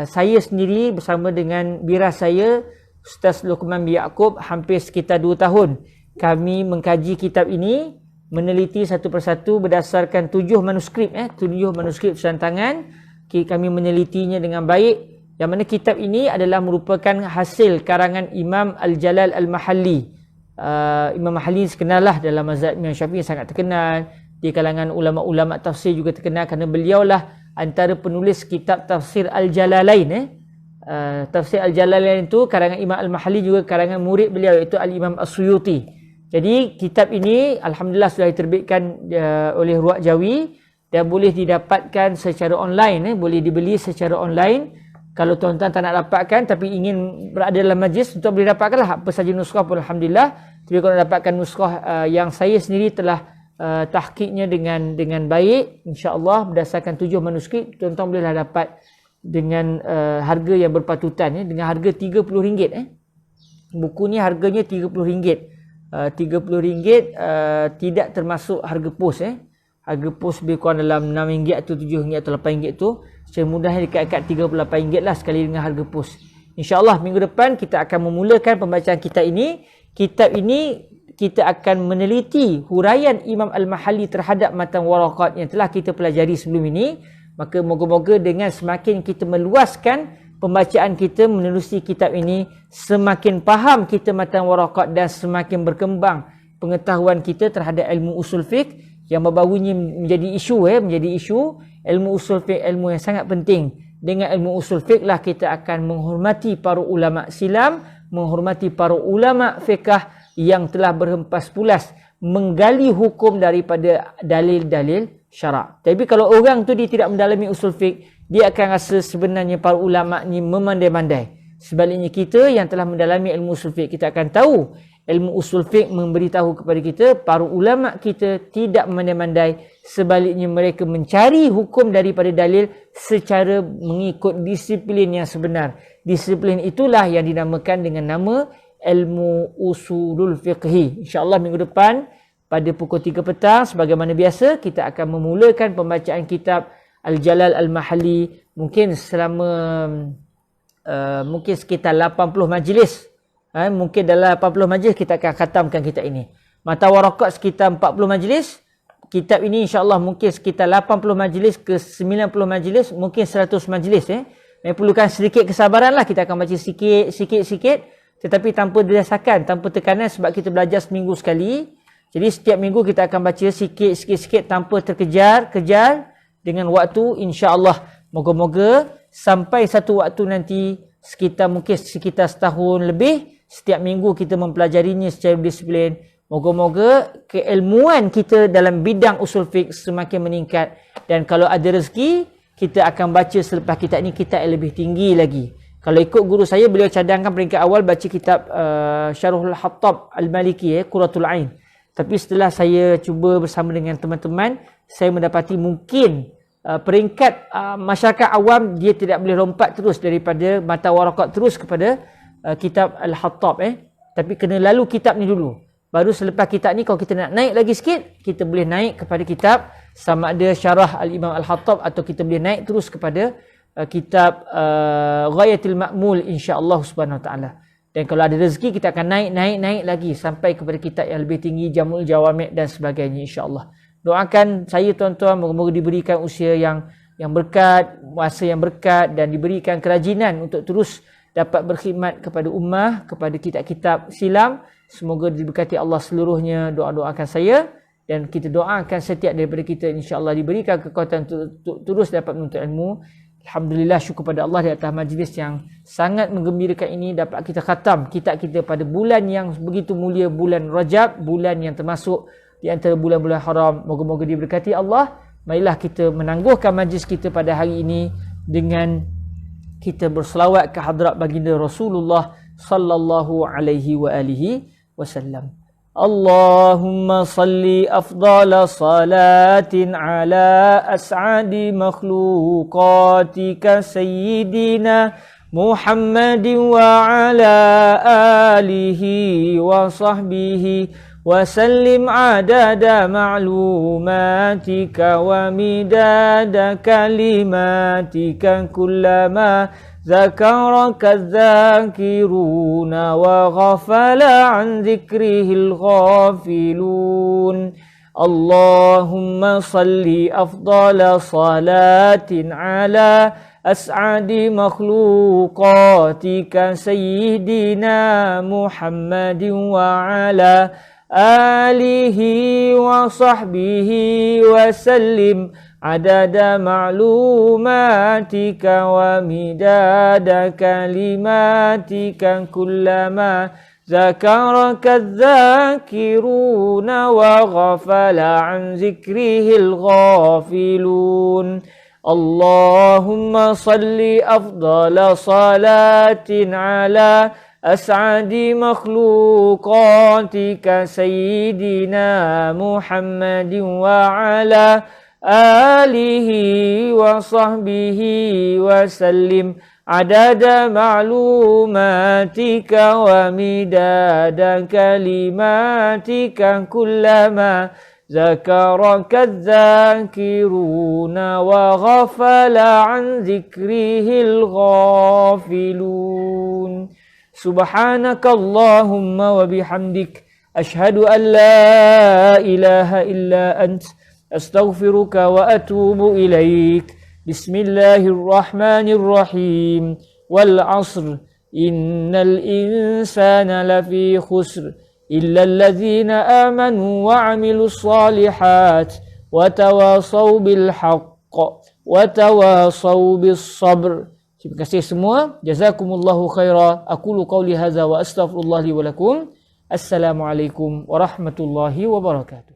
saya sendiri bersama dengan bira saya Ustaz Luqman bin Yaakob, hampir sekitar 2 tahun kami mengkaji kitab ini, meneliti satu persatu berdasarkan 7 manuskrip 7 manuskrip tulisan tangan. Kami menelitinya dengan baik, yang mana kitab ini adalah merupakan hasil karangan Imam Al-Jalal Al-Mahalli. Imam Mahalli sekenallah dalam mazhab Imam Syafi'i, sangat terkenal di kalangan ulama-ulama tafsir, juga terkenal kerana beliaulah antara penulis kitab tafsir Al-Jalalain. Tafsir Al-Jalalain itu karangan Imam Al-Mahalli, juga karangan murid beliau iaitu Al-Imam As-Suyuti. Jadi kitab ini alhamdulillah sudah diterbitkan oleh Ruwaq Jawi dan boleh didapatkan secara online, boleh dibeli secara online. Kalau tuan-tuan tak nak dapatkan tapi ingin berada dalam majlis, tuan boleh dapatkanlah apa saja nuskah pun alhamdulillah. Tapi kalau dapatkan nuskah yang saya sendiri telah tahqiqnya dengan baik, insya-Allah berdasarkan 7 manuskrip, tuan-tuan bolehlah dapat dengan harga yang berpatutan, dengan harga RM30. Buku ni harganya RM30. RM30 tidak termasuk harga pos. Harga pos lebih kurang dalam RM6 atau RM7 atau RM8 tu. Secara mudahnya dekat-dekat RM38 lah sekali dengan harga pos. InsyaAllah minggu depan kita akan memulakan pembacaan kitab ini. Kitab ini kita akan meneliti huraian Imam Al-Mahalli terhadap matan warakat yang telah kita pelajari sebelum ini. Maka moga-moga dengan semakin kita meluaskan pembacaan kita menerusi kitab ini, semakin faham kita matan waraqat dan semakin berkembang pengetahuan kita terhadap ilmu usul fiqh yang baru-baru ini menjadi isu ilmu usul fiqh, ilmu yang sangat penting. Dengan ilmu usul fiqh lah kita akan menghormati para ulama silam, menghormati para ulama fiqh yang telah berhempas pulas menggali hukum daripada dalil-dalil syarak. Tapi kalau orang tu dia tidak mendalami usul fiqh, dia akan rasa sebenarnya para ulama ni memandai-mandai. Sebaliknya kita yang telah mendalami ilmu usul fiqh, kita akan tahu ilmu usul fiqh memberitahu kepada kita para ulama kita tidak memandai-mandai. Sebaliknya mereka mencari hukum daripada dalil secara mengikut disiplin yang sebenar. Disiplin itulah yang dinamakan dengan nama ilmu usulul fiqhi. InsyaAllah minggu depan pada pukul 3 petang sebagaimana biasa kita akan memulakan pembacaan kitab Al-Jalal Al-Mahalli, mungkin selama mungkin sekitar 80 majlis. Mungkin dalam 80 majlis kita akan khatamkan kitab ini. Mata waraqat sekitar 40 majlis. Kitab ini insya-Allah mungkin sekitar 80 majlis ke 90 majlis, mungkin 100 majlis. Perlukan sedikit kesabaranlah, kita akan baca sikit-sikit tetapi tanpa dedasakan, tanpa tekanan sebab kita belajar seminggu sekali. Jadi setiap minggu kita akan baca sikit-sikit tanpa terkejar dengan waktu, insya-Allah. Moga-moga sampai satu waktu nanti mungkin sekitar setahun lebih, setiap minggu kita mempelajarinya secara disiplin. Moga-moga keilmuan kita dalam bidang usul fiqh semakin meningkat, dan kalau ada rezeki kita akan baca selepas kitab ni kitab yang lebih tinggi lagi. Kalau ikut guru saya, beliau cadangkan peringkat awal baca kitab Syarhul Hattab Al-Maliki, Qurratul Ain. Tapi setelah saya cuba bersama dengan teman-teman, saya mendapati mungkin peringkat masyarakat awam dia tidak boleh lompat terus daripada mata waraqat terus kepada kitab Al-Hattab. Tapi kena lalu kitab ni dulu. Baru selepas kitab ni kalau kita nak naik lagi sikit, kita boleh naik kepada kitab sama ada Syarah Al-Imam Al-Hattab atau kita boleh naik terus kepada kitab Ghayatul Ma'mul, insya-Allah subhanahu wa ta'ala. Dan kalau ada rezeki kita akan naik lagi sampai kepada kitab yang lebih tinggi, Jamul Jawami' dan sebagainya, insya-Allah. Doakan saya tuan-tuan, moga-moga diberikan usia yang berkat, masa yang berkat, dan diberikan kerajinan untuk terus dapat berkhidmat kepada ummah, kepada kitab-kitab silam. Semoga diberkati Allah seluruhnya. Doa-doakan saya, dan kita doakan setiap daripada kita insya-Allah diberikan kekuatan untuk terus dapat menuntut ilmu. Alhamdulillah, syukur pada Allah di atas majlis yang sangat menggembirakan ini, dapat kita khatam kitab kita pada bulan yang begitu mulia, bulan Rajab, bulan yang termasuk di antara bulan-bulan haram. Moga-moga diberkati Allah. Marilah kita menangguhkan majlis kita pada hari ini dengan kita berselawat ke hadrat baginda Rasulullah sallallahu alaihi wa alihi wasallam. Allahumma salli afdala salatin ala as'adi makhluqatika sayyidina Muhammadin wa ala alihi wa sahbihi wa sallim adada ma'lumatika wa midada kalimatika kullama ذكرك الذاكرون وغفل عن ذكره الغافلون. اللهم صل أفضل صلاة على أسعد مخلوقاتك سيدنا محمد وعلى آله وصحبه وسلم عدد معلوماتك ومداد كلماتك كلما ذكرك الذاكرون وغفل عن ذكره الغافلون. اللهم صل أفضل صلاة على أسعد مخلوقاتك سيدنا محمد وعلى آله وصحبه وسلم عدد معلوماتك ومداد كلماتك كلما ذكرك الذاكرون وغفل عن ذكره الغافلون. سبحانك اللهم وبحمدك أشهد أن لا إله إلا أنت أستغفرك وأتوب إليك. بسم الله الرحمن الرحيم. wal 'ashr innal insana lafi khusr illa alladzina amanu wa 'amilus shalihat wa tawasaw bil haqq wa tawasaw bis sabr. Terima kasih semua. Jazakumullahu khaira. Aqulu qawli hadza wa astaghfirullah li wa lakum. Assalamualaikum warahmatullahi wabarakatuh.